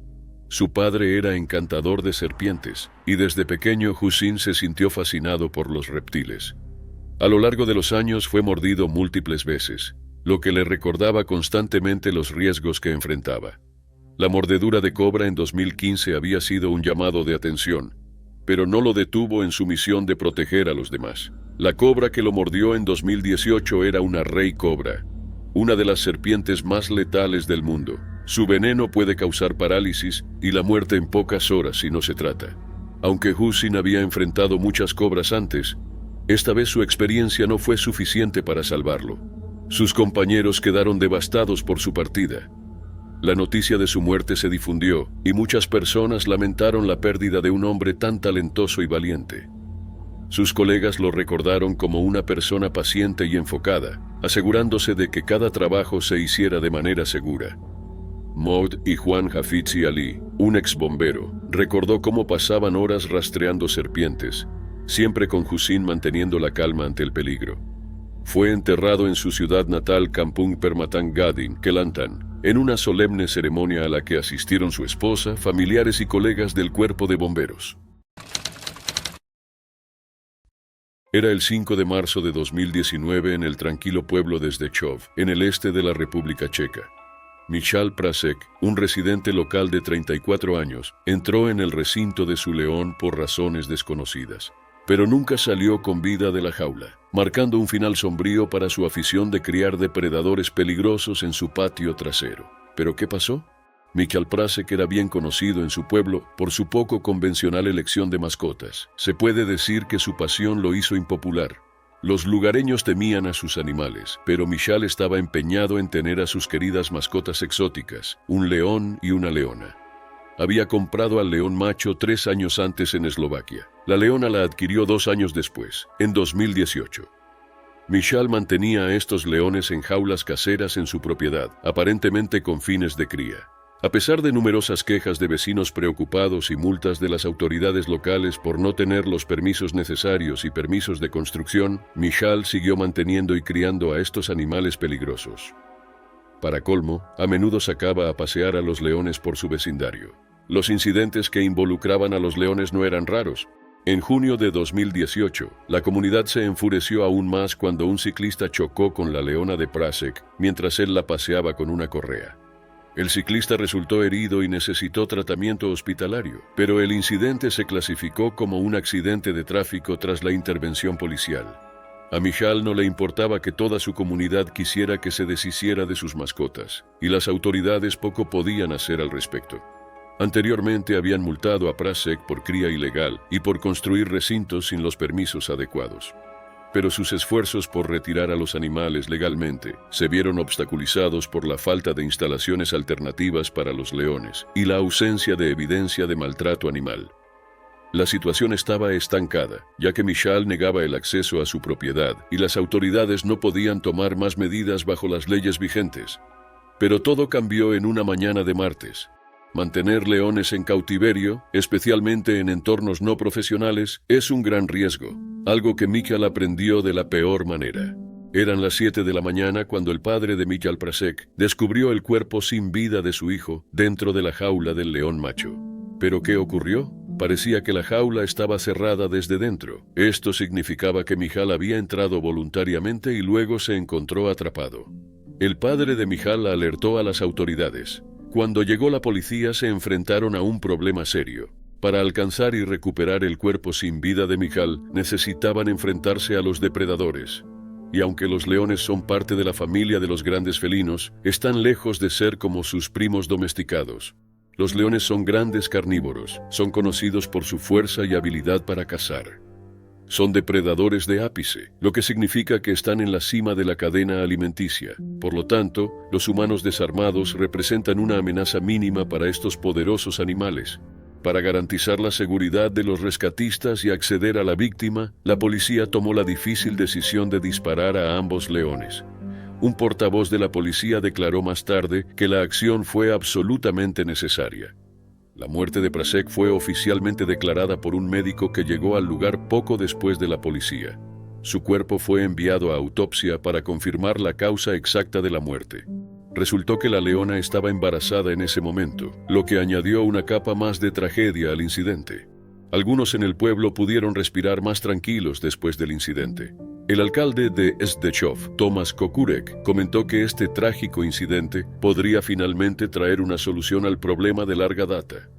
Su padre era encantador de serpientes, y desde pequeño Hussein se sintió fascinado por los reptiles. A lo largo de los años fue mordido múltiples veces, lo que le recordaba constantemente los riesgos que enfrentaba. La mordedura de cobra en 2015 había sido un llamado de atención, pero no lo detuvo en su misión de proteger a los demás. La cobra que lo mordió en 2018 era una rey cobra, una de las serpientes más letales del mundo. Su veneno puede causar parálisis y la muerte en pocas horas si no se trata. Aunque Hussein había enfrentado muchas cobras antes, esta vez su experiencia no fue suficiente para salvarlo. Sus compañeros quedaron devastados por su partida. La noticia de su muerte se difundió y muchas personas lamentaron la pérdida de un hombre tan talentoso y valiente. Sus colegas lo recordaron como una persona paciente y enfocada, asegurándose de que cada trabajo se hiciera de manera segura. Maud y Juan Hafizi Ali, un ex bombero, recordó cómo pasaban horas rastreando serpientes, siempre con Hussein manteniendo la calma ante el peligro. Fue enterrado en su ciudad natal Kampung Permatan Gading, Kelantan, en una solemne ceremonia a la que asistieron su esposa, familiares y colegas del cuerpo de bomberos. Era el 5 de marzo de 2019 en el tranquilo pueblo de Zdechov, en el este de la República Checa. Michal Prasek, un residente local de 34 años, entró en el recinto de su león por razones desconocidas, pero nunca salió con vida de la jaula, marcando un final sombrío para su afición de criar depredadores peligrosos en su patio trasero. ¿Pero qué pasó? Michal Prasek era bien conocido en su pueblo por su poco convencional elección de mascotas. Se puede decir que su pasión lo hizo impopular. Los lugareños temían a sus animales, pero Michal estaba empeñado en tener a sus queridas mascotas exóticas, un león y una leona. Había comprado al león macho 3 años antes en Eslovaquia. La leona la adquirió 2 años después, en 2018. Michal mantenía a estos leones en jaulas caseras en su propiedad, aparentemente con fines de cría. A pesar de numerosas quejas de vecinos preocupados y multas de las autoridades locales por no tener los permisos necesarios y permisos de construcción, Michal siguió manteniendo y criando a estos animales peligrosos. Para colmo, a menudo sacaba a pasear a los leones por su vecindario. Los incidentes que involucraban a los leones no eran raros. En junio de 2018, la comunidad se enfureció aún más cuando un ciclista chocó con la leona de Prasek mientras él la paseaba con una correa. El ciclista resultó herido y necesitó tratamiento hospitalario, pero el incidente se clasificó como un accidente de tráfico tras la intervención policial. A Michal no le importaba que toda su comunidad quisiera que se deshiciera de sus mascotas, y las autoridades poco podían hacer al respecto. Anteriormente habían multado a Prasek por cría ilegal y por construir recintos sin los permisos adecuados. Pero sus esfuerzos por retirar a los animales legalmente se vieron obstaculizados por la falta de instalaciones alternativas para los leones y la ausencia de evidencia de maltrato animal. La situación estaba estancada, ya que Michal negaba el acceso a su propiedad y las autoridades no podían tomar más medidas bajo las leyes vigentes. Pero todo cambió en una mañana de martes. Mantener leones en cautiverio, especialmente en entornos no profesionales, es un gran riesgo, algo que Michal aprendió de la peor manera. Eran las 7 de la mañana cuando el padre de Michal Prasek descubrió el cuerpo sin vida de su hijo dentro de la jaula del león macho. ¿Pero qué ocurrió? Parecía que la jaula estaba cerrada desde dentro. Esto significaba que Michal había entrado voluntariamente y luego se encontró atrapado. El padre de Michal alertó a las autoridades. Cuando llegó la policía se enfrentaron a un problema serio. Para alcanzar y recuperar el cuerpo sin vida de Michal, necesitaban enfrentarse a los depredadores. Y aunque los leones son parte de la familia de los grandes felinos, están lejos de ser como sus primos domesticados. Los leones son grandes carnívoros, son conocidos por su fuerza y habilidad para cazar. Son depredadores de ápice, lo que significa que están en la cima de la cadena alimenticia. Por lo tanto, los humanos desarmados representan una amenaza mínima para estos poderosos animales. Para garantizar la seguridad de los rescatistas y acceder a la víctima, la policía tomó la difícil decisión de disparar a ambos leones. Un portavoz de la policía declaró más tarde que la acción fue absolutamente necesaria. La muerte de Prasek fue oficialmente declarada por un médico que llegó al lugar poco después de la policía. Su cuerpo fue enviado a autopsia para confirmar la causa exacta de la muerte. Resultó que la leona estaba embarazada en ese momento, lo que añadió una capa más de tragedia al incidente. Algunos en el pueblo pudieron respirar más tranquilos después del incidente. El alcalde de Sdechov, Tomas Kokurek, comentó que este trágico incidente podría finalmente traer una solución al problema de larga data.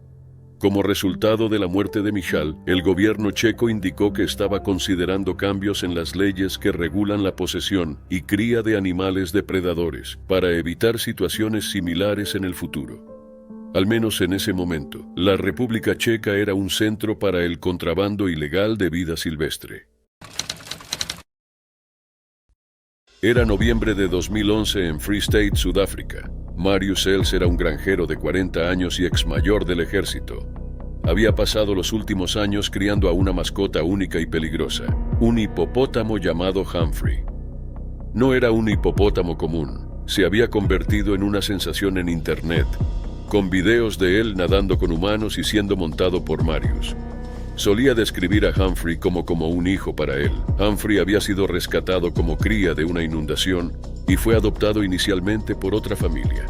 Como resultado de la muerte de Michal, el gobierno checo indicó que estaba considerando cambios en las leyes que regulan la posesión y cría de animales depredadores para evitar situaciones similares en el futuro. Al menos en ese momento, la República Checa era un centro para el contrabando ilegal de vida silvestre. Era noviembre de 2011 en Free State, Sudáfrica. Marius Els era un granjero de 40 años y exmayor del ejército. Había pasado los últimos años criando a una mascota única y peligrosa, un hipopótamo llamado Humphrey. No era un hipopótamo común, se había convertido en una sensación en internet, con videos de él nadando con humanos y siendo montado por Marius. Solía describir a Humphrey como un hijo para él. Humphrey había sido rescatado como cría de una inundación y fue adoptado inicialmente por otra familia.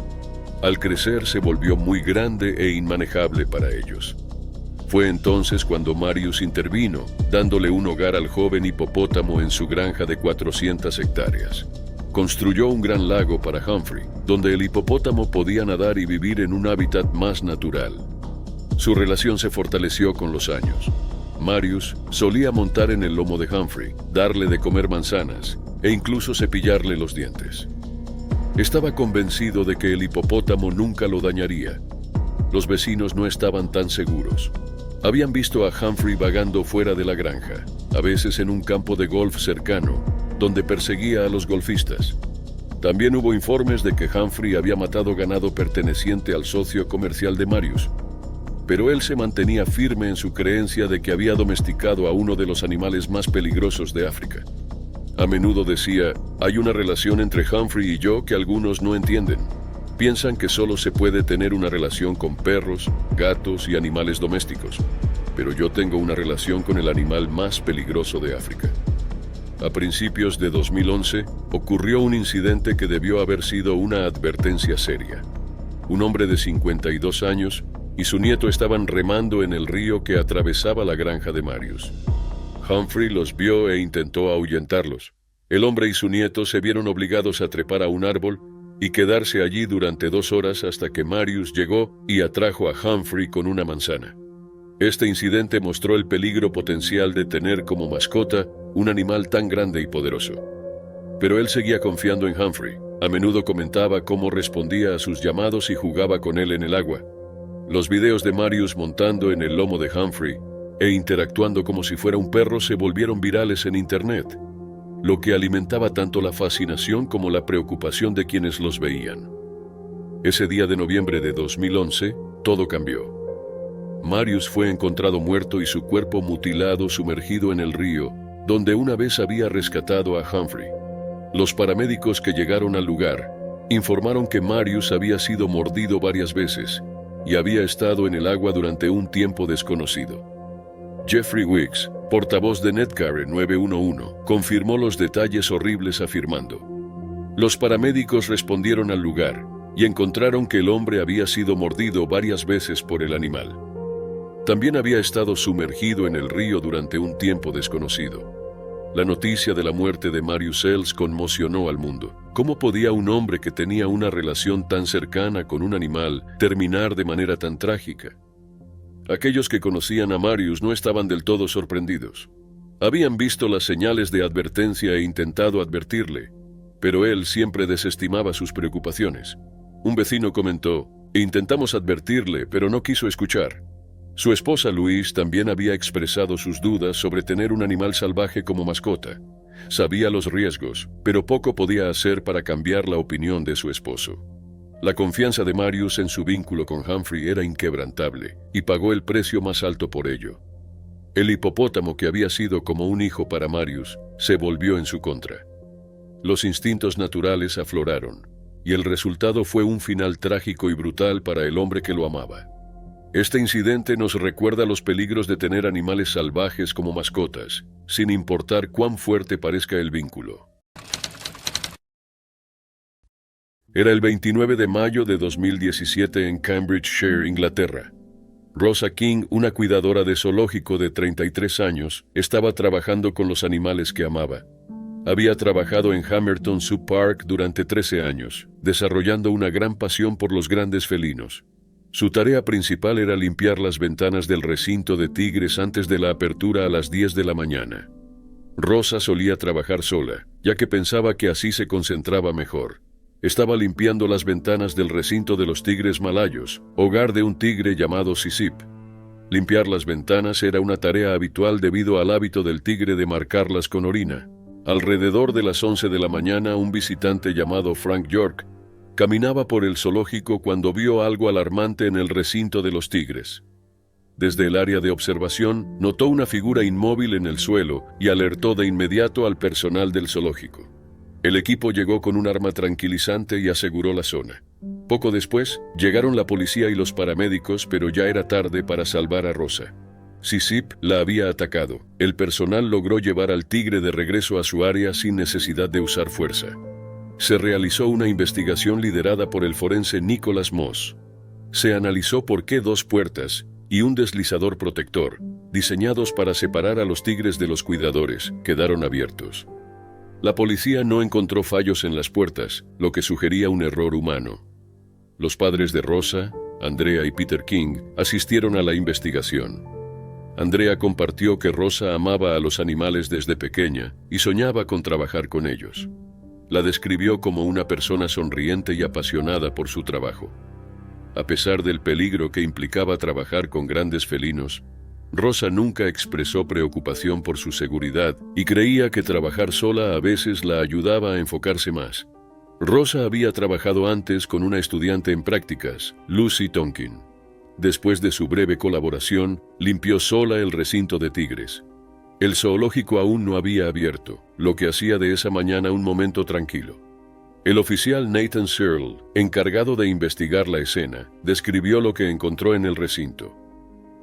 Al crecer se volvió muy grande e inmanejable para ellos. Fue entonces cuando Marius intervino, dándole un hogar al joven hipopótamo en su granja de 400 hectáreas. Construyó un gran lago para Humphrey, donde el hipopótamo podía nadar y vivir en un hábitat más natural. Su relación se fortaleció con los años. Marius solía montar en el lomo de Humphrey, darle de comer manzanas e incluso cepillarle los dientes. Estaba convencido de que el hipopótamo nunca lo dañaría. Los vecinos no estaban tan seguros. Habían visto a Humphrey vagando fuera de la granja, a veces en un campo de golf cercano, donde perseguía a los golfistas. También hubo informes de que Humphrey había matado ganado perteneciente al socio comercial de Marius. Pero él se mantenía firme en su creencia de que había domesticado a uno de los animales más peligrosos de África. A menudo decía, hay una relación entre Humphrey y yo que algunos no entienden. Piensan que solo se puede tener una relación con perros, gatos y animales domésticos, pero yo tengo una relación con el animal más peligroso de África. A principios de 2011, ocurrió un incidente que debió haber sido una advertencia seria. Un hombre de 52 años y su nieto estaban remando en el río que atravesaba la granja de Marius. Humphrey los vio e intentó ahuyentarlos. El hombre y su nieto se vieron obligados a trepar a un árbol y quedarse allí durante 2 horas hasta que Marius llegó y atrajo a Humphrey con una manzana. Este incidente mostró el peligro potencial de tener como mascota un animal tan grande y poderoso. Pero él seguía confiando en Humphrey. A menudo comentaba cómo respondía a sus llamados y jugaba con él en el agua. Los videos de Marius montando en el lomo de Humphrey e interactuando como si fuera un perro se volvieron virales en Internet, lo que alimentaba tanto la fascinación como la preocupación de quienes los veían. Ese día de noviembre de 2011, todo cambió. Marius fue encontrado muerto y su cuerpo mutilado sumergido en el río, donde una vez había rescatado a Humphrey. Los paramédicos que llegaron al lugar informaron que Marius había sido mordido varias veces y había estado en el agua durante un tiempo desconocido. Jeffrey Wicks, portavoz de Netcare 911, confirmó los detalles horribles afirmando: los paramédicos respondieron al lugar y encontraron que el hombre había sido mordido varias veces por el animal. También había estado sumergido en el río durante un tiempo desconocido. La noticia de la muerte de Marius Els conmocionó al mundo. ¿Cómo podía un hombre que tenía una relación tan cercana con un animal terminar de manera tan trágica? Aquellos que conocían a Marius no estaban del todo sorprendidos. Habían visto las señales de advertencia e intentado advertirle, pero él siempre desestimaba sus preocupaciones. Un vecino comentó: intentamos advertirle, pero no quiso escuchar. Su esposa Louise también había expresado sus dudas sobre tener un animal salvaje como mascota. Sabía los riesgos, pero poco podía hacer para cambiar la opinión de su esposo. La confianza de Marius en su vínculo con Humphrey era inquebrantable, y pagó el precio más alto por ello. El hipopótamo que había sido como un hijo para Marius se volvió en su contra. Los instintos naturales afloraron, y el resultado fue un final trágico y brutal para el hombre que lo amaba. Este incidente nos recuerda los peligros de tener animales salvajes como mascotas, sin importar cuán fuerte parezca el vínculo. Era el 29 de mayo de 2017 en Cambridgeshire, Inglaterra. Rosa King, una cuidadora de zoológico de 33 años, estaba trabajando con los animales que amaba. Había trabajado en Hamerton Zoo Park durante 13 años, desarrollando una gran pasión por los grandes felinos. Su tarea principal era limpiar las ventanas del recinto de tigres antes de la apertura a las 10 de la mañana. Rosa solía trabajar sola, ya que pensaba que así se concentraba mejor. Estaba limpiando las ventanas del recinto de los tigres malayos, hogar de un tigre llamado Sisip. Limpiar las ventanas era una tarea habitual debido al hábito del tigre de marcarlas con orina. Alrededor de las 11 de la mañana, un visitante llamado Frank York caminaba por el zoológico cuando vio algo alarmante en el recinto de los tigres. Desde el área de observación, notó una figura inmóvil en el suelo y alertó de inmediato al personal del zoológico. El equipo llegó con un arma tranquilizante y aseguró la zona. Poco después, llegaron la policía y los paramédicos, pero ya era tarde para salvar a Rosa. Sisip la había atacado. El personal logró llevar al tigre de regreso a su área sin necesidad de usar fuerza. Se realizó una investigación liderada por el forense Nicholas Moss. Se analizó por qué 2 puertas y un deslizador protector, diseñados para separar a los tigres de los cuidadores, quedaron abiertos. La policía no encontró fallos en las puertas, lo que sugería un error humano. Los padres de Rosa, Andrea y Peter King, asistieron a la investigación. Andrea compartió que Rosa amaba a los animales desde pequeña y soñaba con trabajar con ellos. La describió como una persona sonriente y apasionada por su trabajo. A pesar del peligro que implicaba trabajar con grandes felinos, Rosa nunca expresó preocupación por su seguridad y creía que trabajar sola a veces la ayudaba a enfocarse más. Rosa había trabajado antes con una estudiante en prácticas, Lucy Tonkin. Después de su breve colaboración, limpió sola el recinto de tigres. El zoológico aún no había abierto, lo que hacía de esa mañana un momento tranquilo. El oficial Nathan Searle, encargado de investigar la escena, describió lo que encontró en el recinto.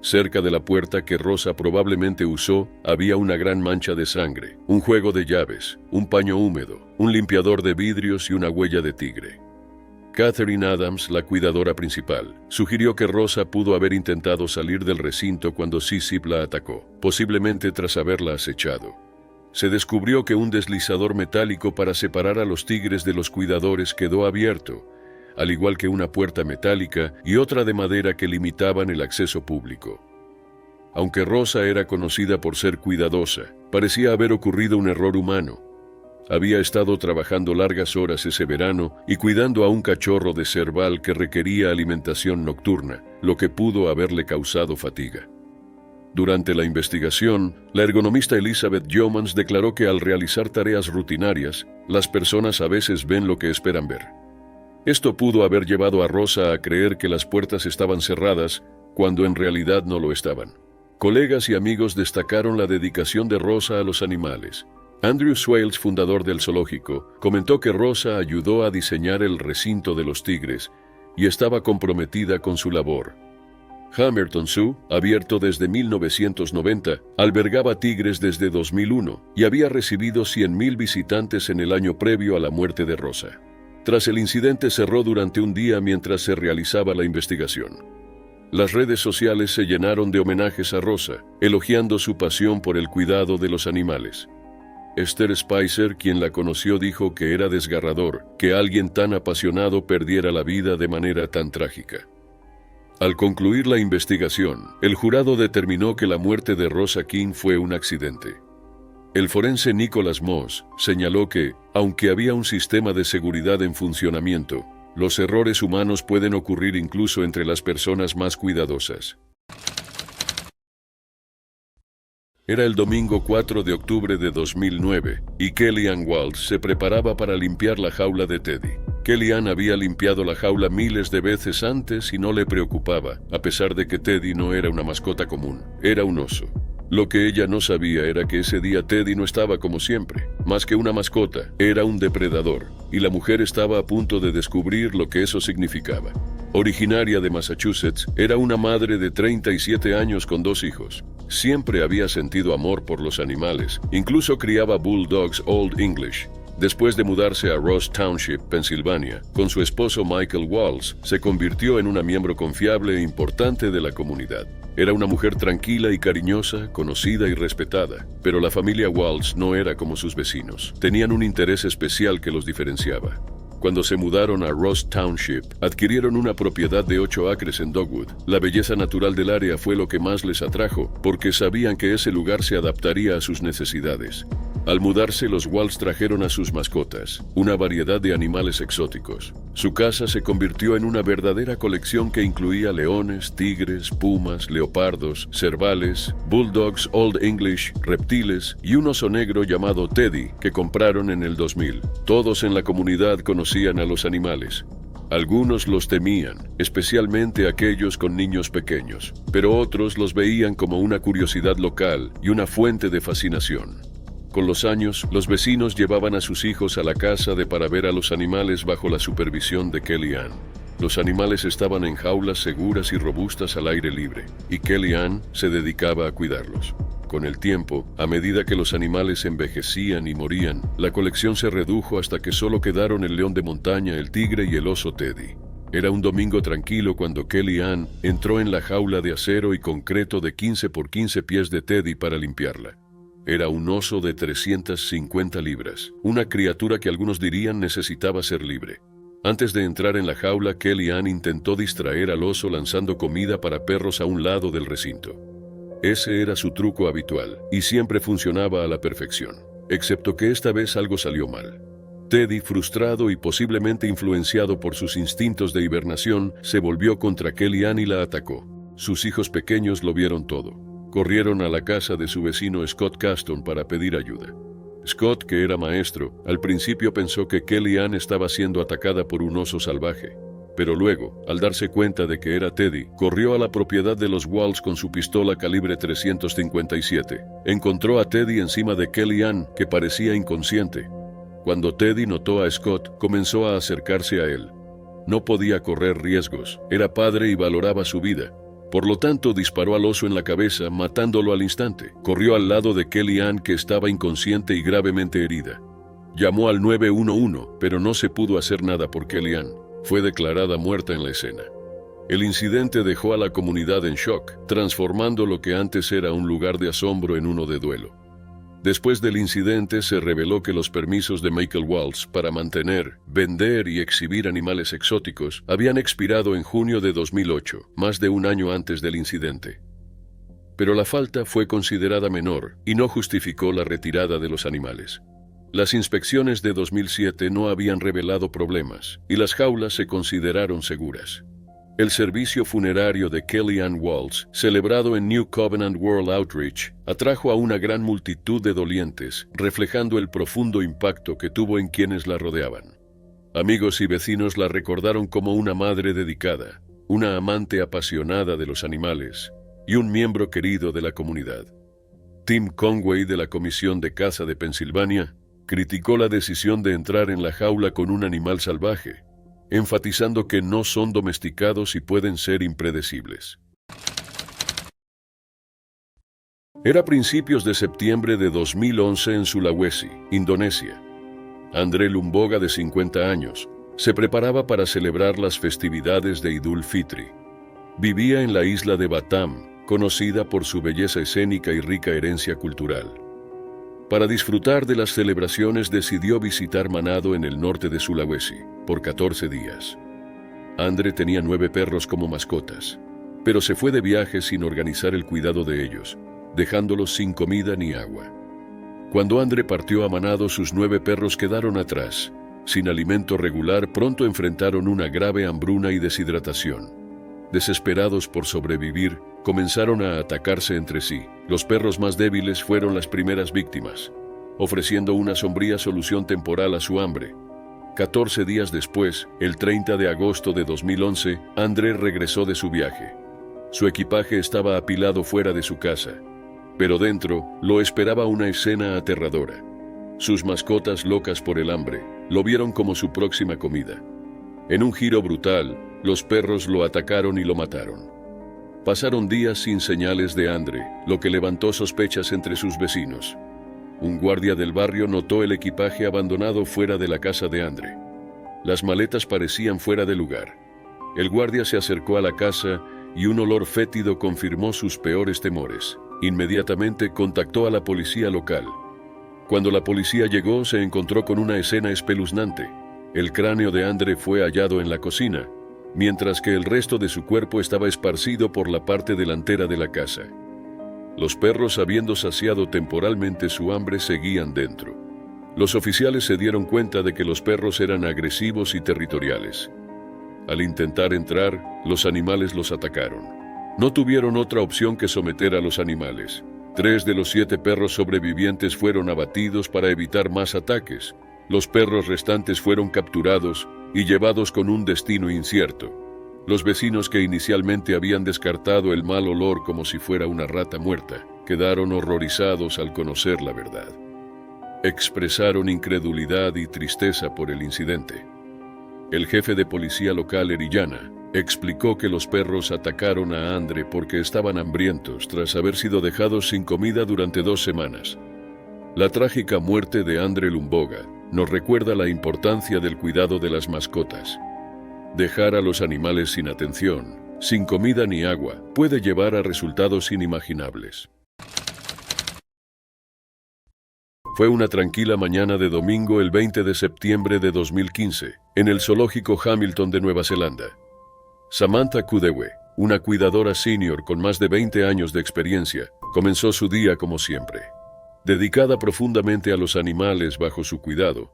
Cerca de la puerta que Rosa probablemente usó, había una gran mancha de sangre, un juego de llaves, un paño húmedo, un limpiador de vidrios y una huella de tigre. Catherine Adams, la cuidadora principal, sugirió que Rosa pudo haber intentado salir del recinto cuando Sissip la atacó, posiblemente tras haberla acechado. Se descubrió que un deslizador metálico para separar a los tigres de los cuidadores quedó abierto, al igual que una puerta metálica y otra de madera que limitaban el acceso público. Aunque Rosa era conocida por ser cuidadosa, parecía haber ocurrido un error humano. Había estado trabajando largas horas ese verano y cuidando a un cachorro de Serval que requería alimentación nocturna, lo que pudo haberle causado fatiga. Durante la investigación, la ergonomista Elizabeth Yeomans declaró que al realizar tareas rutinarias, las personas a veces ven lo que esperan ver. Esto pudo haber llevado a Rosa a creer que las puertas estaban cerradas cuando en realidad no lo estaban. Colegas y amigos destacaron la dedicación de Rosa a los animales. Andrew Swales, fundador del zoológico, comentó que Rosa ayudó a diseñar el recinto de los tigres y estaba comprometida con su labor. Hammerton Zoo, abierto desde 1990, albergaba tigres desde 2001 y había recibido 100,000 visitantes en el año previo a la muerte de Rosa. Tras el incidente cerró durante un día mientras se realizaba la investigación. Las redes sociales se llenaron de homenajes a Rosa, elogiando su pasión por el cuidado de los animales. Esther Spicer, quien la conoció, dijo que era desgarrador que alguien tan apasionado perdiera la vida de manera tan trágica. Al concluir la investigación, el jurado determinó que la muerte de Rosa King fue un accidente. El forense Nicholas Moss señaló que, aunque había un sistema de seguridad en funcionamiento, los errores humanos pueden ocurrir incluso entre las personas más cuidadosas. Era el domingo 4 de octubre de 2009 y Kellyanne Waltz se preparaba para limpiar la jaula de Teddy. Kellyanne había limpiado la jaula miles de veces antes y no le preocupaba, a pesar de que Teddy no era una mascota común, era un oso. Lo que ella no sabía era que ese día Teddy no estaba como siempre. Más que una mascota, era un depredador, y la mujer estaba a punto de descubrir lo que eso significaba. Originaria de Massachusetts, era una madre de 37 años con 2 hijos. Siempre había sentido amor por los animales, incluso criaba Bulldogs Old English. Después de mudarse a Ross Township, Pensilvania, con su esposo Michael Waltz, se convirtió en una miembro confiable e importante de la comunidad. Era una mujer tranquila y cariñosa, conocida y respetada, pero la familia Waltz no era como sus vecinos. Tenían un interés especial que los diferenciaba. Cuando se mudaron a Ross Township, adquirieron una propiedad de 8 acres en Dogwood. La belleza natural del área fue lo que más les atrajo, porque sabían que ese lugar se adaptaría a sus necesidades. Al mudarse, los Waltz trajeron a sus mascotas, una variedad de animales exóticos. Su casa se convirtió en una verdadera colección que incluía leones, tigres, pumas, leopardos, cervales, bulldogs Old English, reptiles y un oso negro llamado Teddy que compraron en el 2000. Todos en la comunidad conocían a los animales. Algunos los temían, especialmente aquellos con niños pequeños, pero otros los veían como una curiosidad local y una fuente de fascinación. Con los años, los vecinos llevaban a sus hijos a la casa para ver a los animales bajo la supervisión de Kellyanne. Los animales estaban en jaulas seguras y robustas al aire libre, y Kellyanne se dedicaba a cuidarlos. Con el tiempo, a medida que los animales envejecían y morían, la colección se redujo hasta que solo quedaron el león de montaña, el tigre y el oso Teddy. Era un domingo tranquilo cuando Kellyanne entró en la jaula de acero y concreto de 15 por 15 pies de Teddy para limpiarla. Era un oso de 350 libras, una criatura que algunos dirían necesitaba ser libre. Antes de entrar en la jaula, Kellyanne intentó distraer al oso lanzando comida para perros a un lado del recinto. Ese era su truco habitual, y siempre funcionaba a la perfección, excepto que esta vez algo salió mal. Teddy, frustrado y posiblemente influenciado por sus instintos de hibernación, se volvió contra Kellyanne y la atacó. Sus hijos pequeños lo vieron todo. Corrieron a la casa de su vecino Scott Caston para pedir ayuda. Scott, que era maestro, al principio pensó que Kellyanne estaba siendo atacada por un oso salvaje. Pero luego, al darse cuenta de que era Teddy, corrió a la propiedad de los Waltz con su pistola calibre 357. Encontró a Teddy encima de Kellyanne, que parecía inconsciente. Cuando Teddy notó a Scott, comenzó a acercarse a él. No podía correr riesgos, era padre y valoraba su vida. Por lo tanto, disparó al oso en la cabeza, matándolo al instante. Corrió al lado de Kellyanne, que estaba inconsciente y gravemente herida. Llamó al 911, pero no se pudo hacer nada por Kellyanne. Fue declarada muerta en la escena. El incidente dejó a la comunidad en shock, transformando lo que antes era un lugar de asombro en uno de duelo. Después del incidente se reveló que los permisos de Michael Waltz para mantener, vender y exhibir animales exóticos habían expirado en junio de 2008, más de un año antes del incidente. Pero la falta fue considerada menor y no justificó la retirada de los animales. Las inspecciones de 2007 no habían revelado problemas y las jaulas se consideraron seguras. El servicio funerario de Kellyanne Waltz, celebrado en New Covenant World Outreach, atrajo a una gran multitud de dolientes, reflejando el profundo impacto que tuvo en quienes la rodeaban. Amigos y vecinos la recordaron como una madre dedicada, una amante apasionada de los animales y un miembro querido de la comunidad. Tim Conway, de la Comisión de Caza de Pensilvania, criticó la decisión de entrar en la jaula con un animal salvaje, enfatizando que no son domesticados y pueden ser impredecibles. Era principios de septiembre de 2011 en Sulawesi, Indonesia. André Lumboga, de 50 años, se preparaba para celebrar las festividades de Idul Fitri. Vivía en la isla de Batam, conocida por su belleza escénica y rica herencia cultural. Para disfrutar de las celebraciones decidió visitar Manado, en el norte de Sulawesi, por 14 días. André tenía 9 perros como mascotas, pero se fue de viaje sin organizar el cuidado de ellos, dejándolos sin comida ni agua. Cuando André partió a Manado, sus 9 perros quedaron atrás. Sin alimento regular, pronto enfrentaron una grave hambruna y deshidratación. Desesperados por sobrevivir, comenzaron a atacarse entre sí. Los perros más débiles fueron las primeras víctimas, ofreciendo una sombría solución temporal a su hambre. 14 días después, el 30 de agosto de 2011, André regresó de su viaje. Su equipaje estaba apilado fuera de su casa, pero dentro lo esperaba una escena aterradora. Sus mascotas, locas por el hambre, lo vieron como su próxima comida. En un giro brutal, los perros lo atacaron y lo mataron. Pasaron días sin señales de André, lo que levantó sospechas entre sus vecinos. Un guardia del barrio notó el equipaje abandonado fuera de la casa de André. Las maletas parecían fuera de lugar. El guardia se acercó a la casa y un olor fétido confirmó sus peores temores. Inmediatamente contactó a la policía local. Cuando la policía llegó, se encontró con una escena espeluznante. El cráneo de André fue hallado en la cocina, mientras que el resto de su cuerpo estaba esparcido por la parte delantera de la casa. Los perros, habiendo saciado temporalmente su hambre, seguían dentro. Los oficiales se dieron cuenta de que los perros eran agresivos y territoriales. Al intentar entrar, los animales los atacaron. No tuvieron otra opción que someter a los animales. 3 de los 7 perros sobrevivientes fueron abatidos para evitar más ataques. Los perros restantes fueron capturados y llevados con un destino incierto. Los vecinos, que inicialmente habían descartado el mal olor como si fuera una rata muerta, quedaron horrorizados al conocer la verdad. Expresaron incredulidad y tristeza por el incidente. El jefe de policía local, Erillana, explicó que los perros atacaron a André porque estaban hambrientos tras haber sido dejados sin comida durante 2 semanas. La trágica muerte de André Lumboga nos recuerda la importancia del cuidado de las mascotas. Dejar a los animales sin atención, sin comida ni agua, puede llevar a resultados inimaginables. Fue una tranquila mañana de domingo, el 20 de septiembre de 2015, en el zoológico Hamilton de Nueva Zelanda. Samantha Kudewe, una cuidadora senior con más de 20 años de experiencia, comenzó su día como siempre. Dedicada profundamente a los animales bajo su cuidado,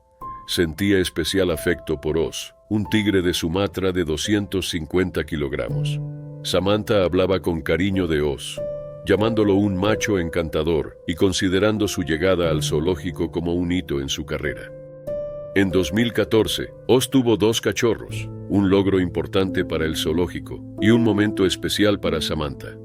sentía especial afecto por Oz, un tigre de Sumatra de 250 kilogramos. Samantha hablaba con cariño de Oz, llamándolo un macho encantador y considerando su llegada al zoológico como un hito en su carrera. En 2014, Oz tuvo 2 cachorros, un logro importante para el zoológico y un momento especial para Samantha.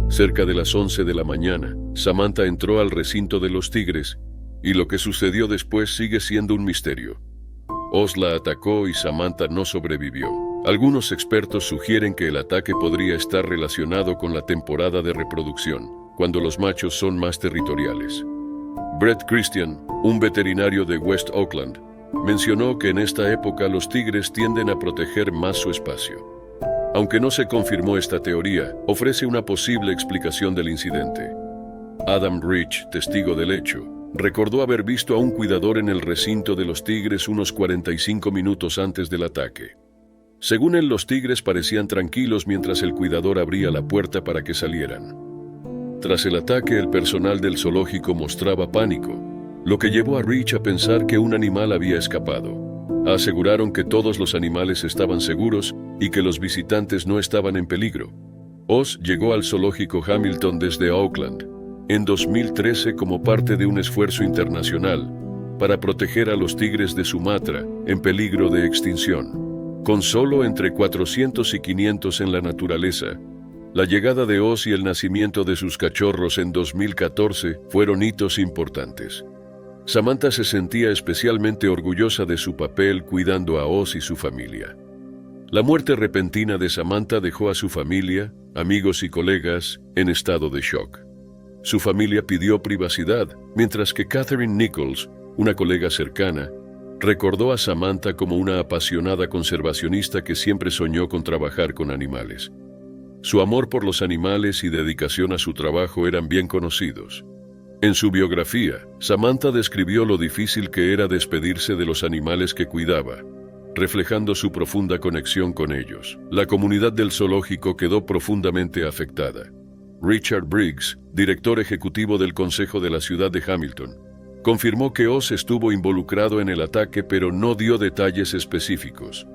Cerca de las 11 de la mañana, Samantha entró al recinto de los tigres y lo que sucedió después sigue siendo un misterio. Oz la atacó y Samantha no sobrevivió. Algunos expertos sugieren que el ataque podría estar relacionado con la temporada de reproducción, cuando los machos son más territoriales. Brett Christian, un veterinario de West Oakland, mencionó que en esta época los tigres tienden a proteger más su espacio. Aunque no se confirmó esta teoría, ofrece una posible explicación del incidente. Adam Rich, testigo del hecho, recordó haber visto a un cuidador en el recinto de los tigres unos 45 minutos antes del ataque. Según él, los tigres parecían tranquilos mientras el cuidador abría la puerta para que salieran. Tras el ataque, el personal del zoológico mostraba pánico, lo que llevó a Rich a pensar que un animal había escapado. Aseguraron que todos los animales estaban seguros y que los visitantes no estaban en peligro. Oz llegó al zoológico Hamilton desde Oakland en 2013 como parte de un esfuerzo internacional para proteger a los tigres de Sumatra en peligro de extinción. Con solo entre 400 y 500 en la naturaleza, la llegada de Oz y el nacimiento de sus cachorros en 2014 fueron hitos importantes. Samantha se sentía especialmente orgullosa de su papel cuidando a Oz y su familia. La muerte repentina de Samantha dejó a su familia, amigos y colegas en estado de shock. Su familia pidió privacidad, mientras que Catherine Nichols, una colega cercana, recordó a Samantha como una apasionada conservacionista que siempre soñó con trabajar con animales. Su amor por los animales y dedicación a su trabajo eran bien conocidos. En su biografía, Samantha describió lo difícil que era despedirse de los animales que cuidaba, reflejando su profunda conexión con ellos. La comunidad del zoológico quedó profundamente afectada. Richard Briggs, director ejecutivo del Consejo de la Ciudad de Hamilton, confirmó que Oz estuvo involucrado en el ataque pero no dio detalles específicos.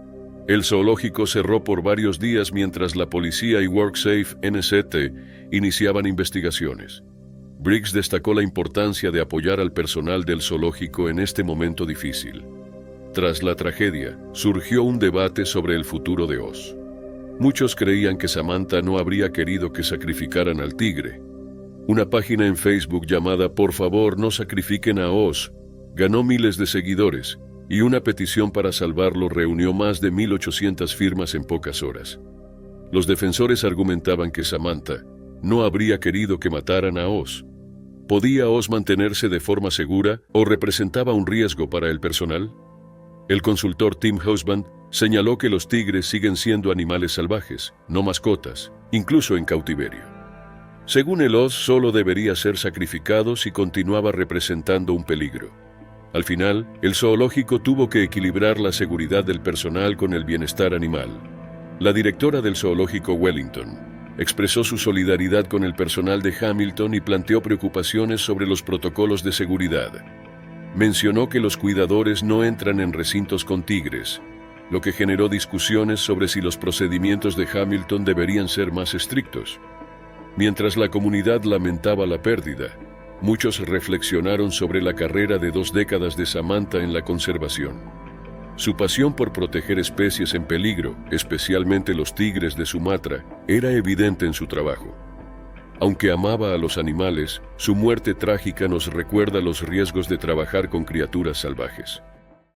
El zoológico cerró por varios días mientras la policía y WorkSafe NST iniciaban investigaciones. Briggs destacó la importancia de apoyar al personal del zoológico en este momento difícil. Tras la tragedia, surgió un debate sobre el futuro de Oz. Muchos creían que Samantha no habría querido que sacrificaran al tigre. Una página en Facebook llamada Por favor no sacrifiquen a Oz ganó miles de seguidores y una petición para salvarlo reunió más de 1,800 firmas en pocas horas. Los defensores argumentaban que Samantha no habría querido que mataran a Oz. ¿Podía Oz mantenerse de forma segura o representaba un riesgo para el personal? El consultor Tim Husband señaló que los tigres siguen siendo animales salvajes, no mascotas, incluso en cautiverio. Según él, Oz solo debería ser sacrificado si continuaba representando un peligro. Al final, el zoológico tuvo que equilibrar la seguridad del personal con el bienestar animal. La directora del zoológico Wellington expresó su solidaridad con el personal de Hamilton y planteó preocupaciones sobre los protocolos de seguridad. Mencionó que los cuidadores no entran en recintos con tigres, lo que generó discusiones sobre si los procedimientos de Hamilton deberían ser más estrictos. Mientras la comunidad lamentaba la pérdida, muchos reflexionaron sobre la carrera de 2 décadas de Samantha en la conservación. Su pasión por proteger especies en peligro, especialmente los tigres de Sumatra, era evidente en su trabajo. Aunque amaba a los animales, su muerte trágica nos recuerda los riesgos de trabajar con criaturas salvajes.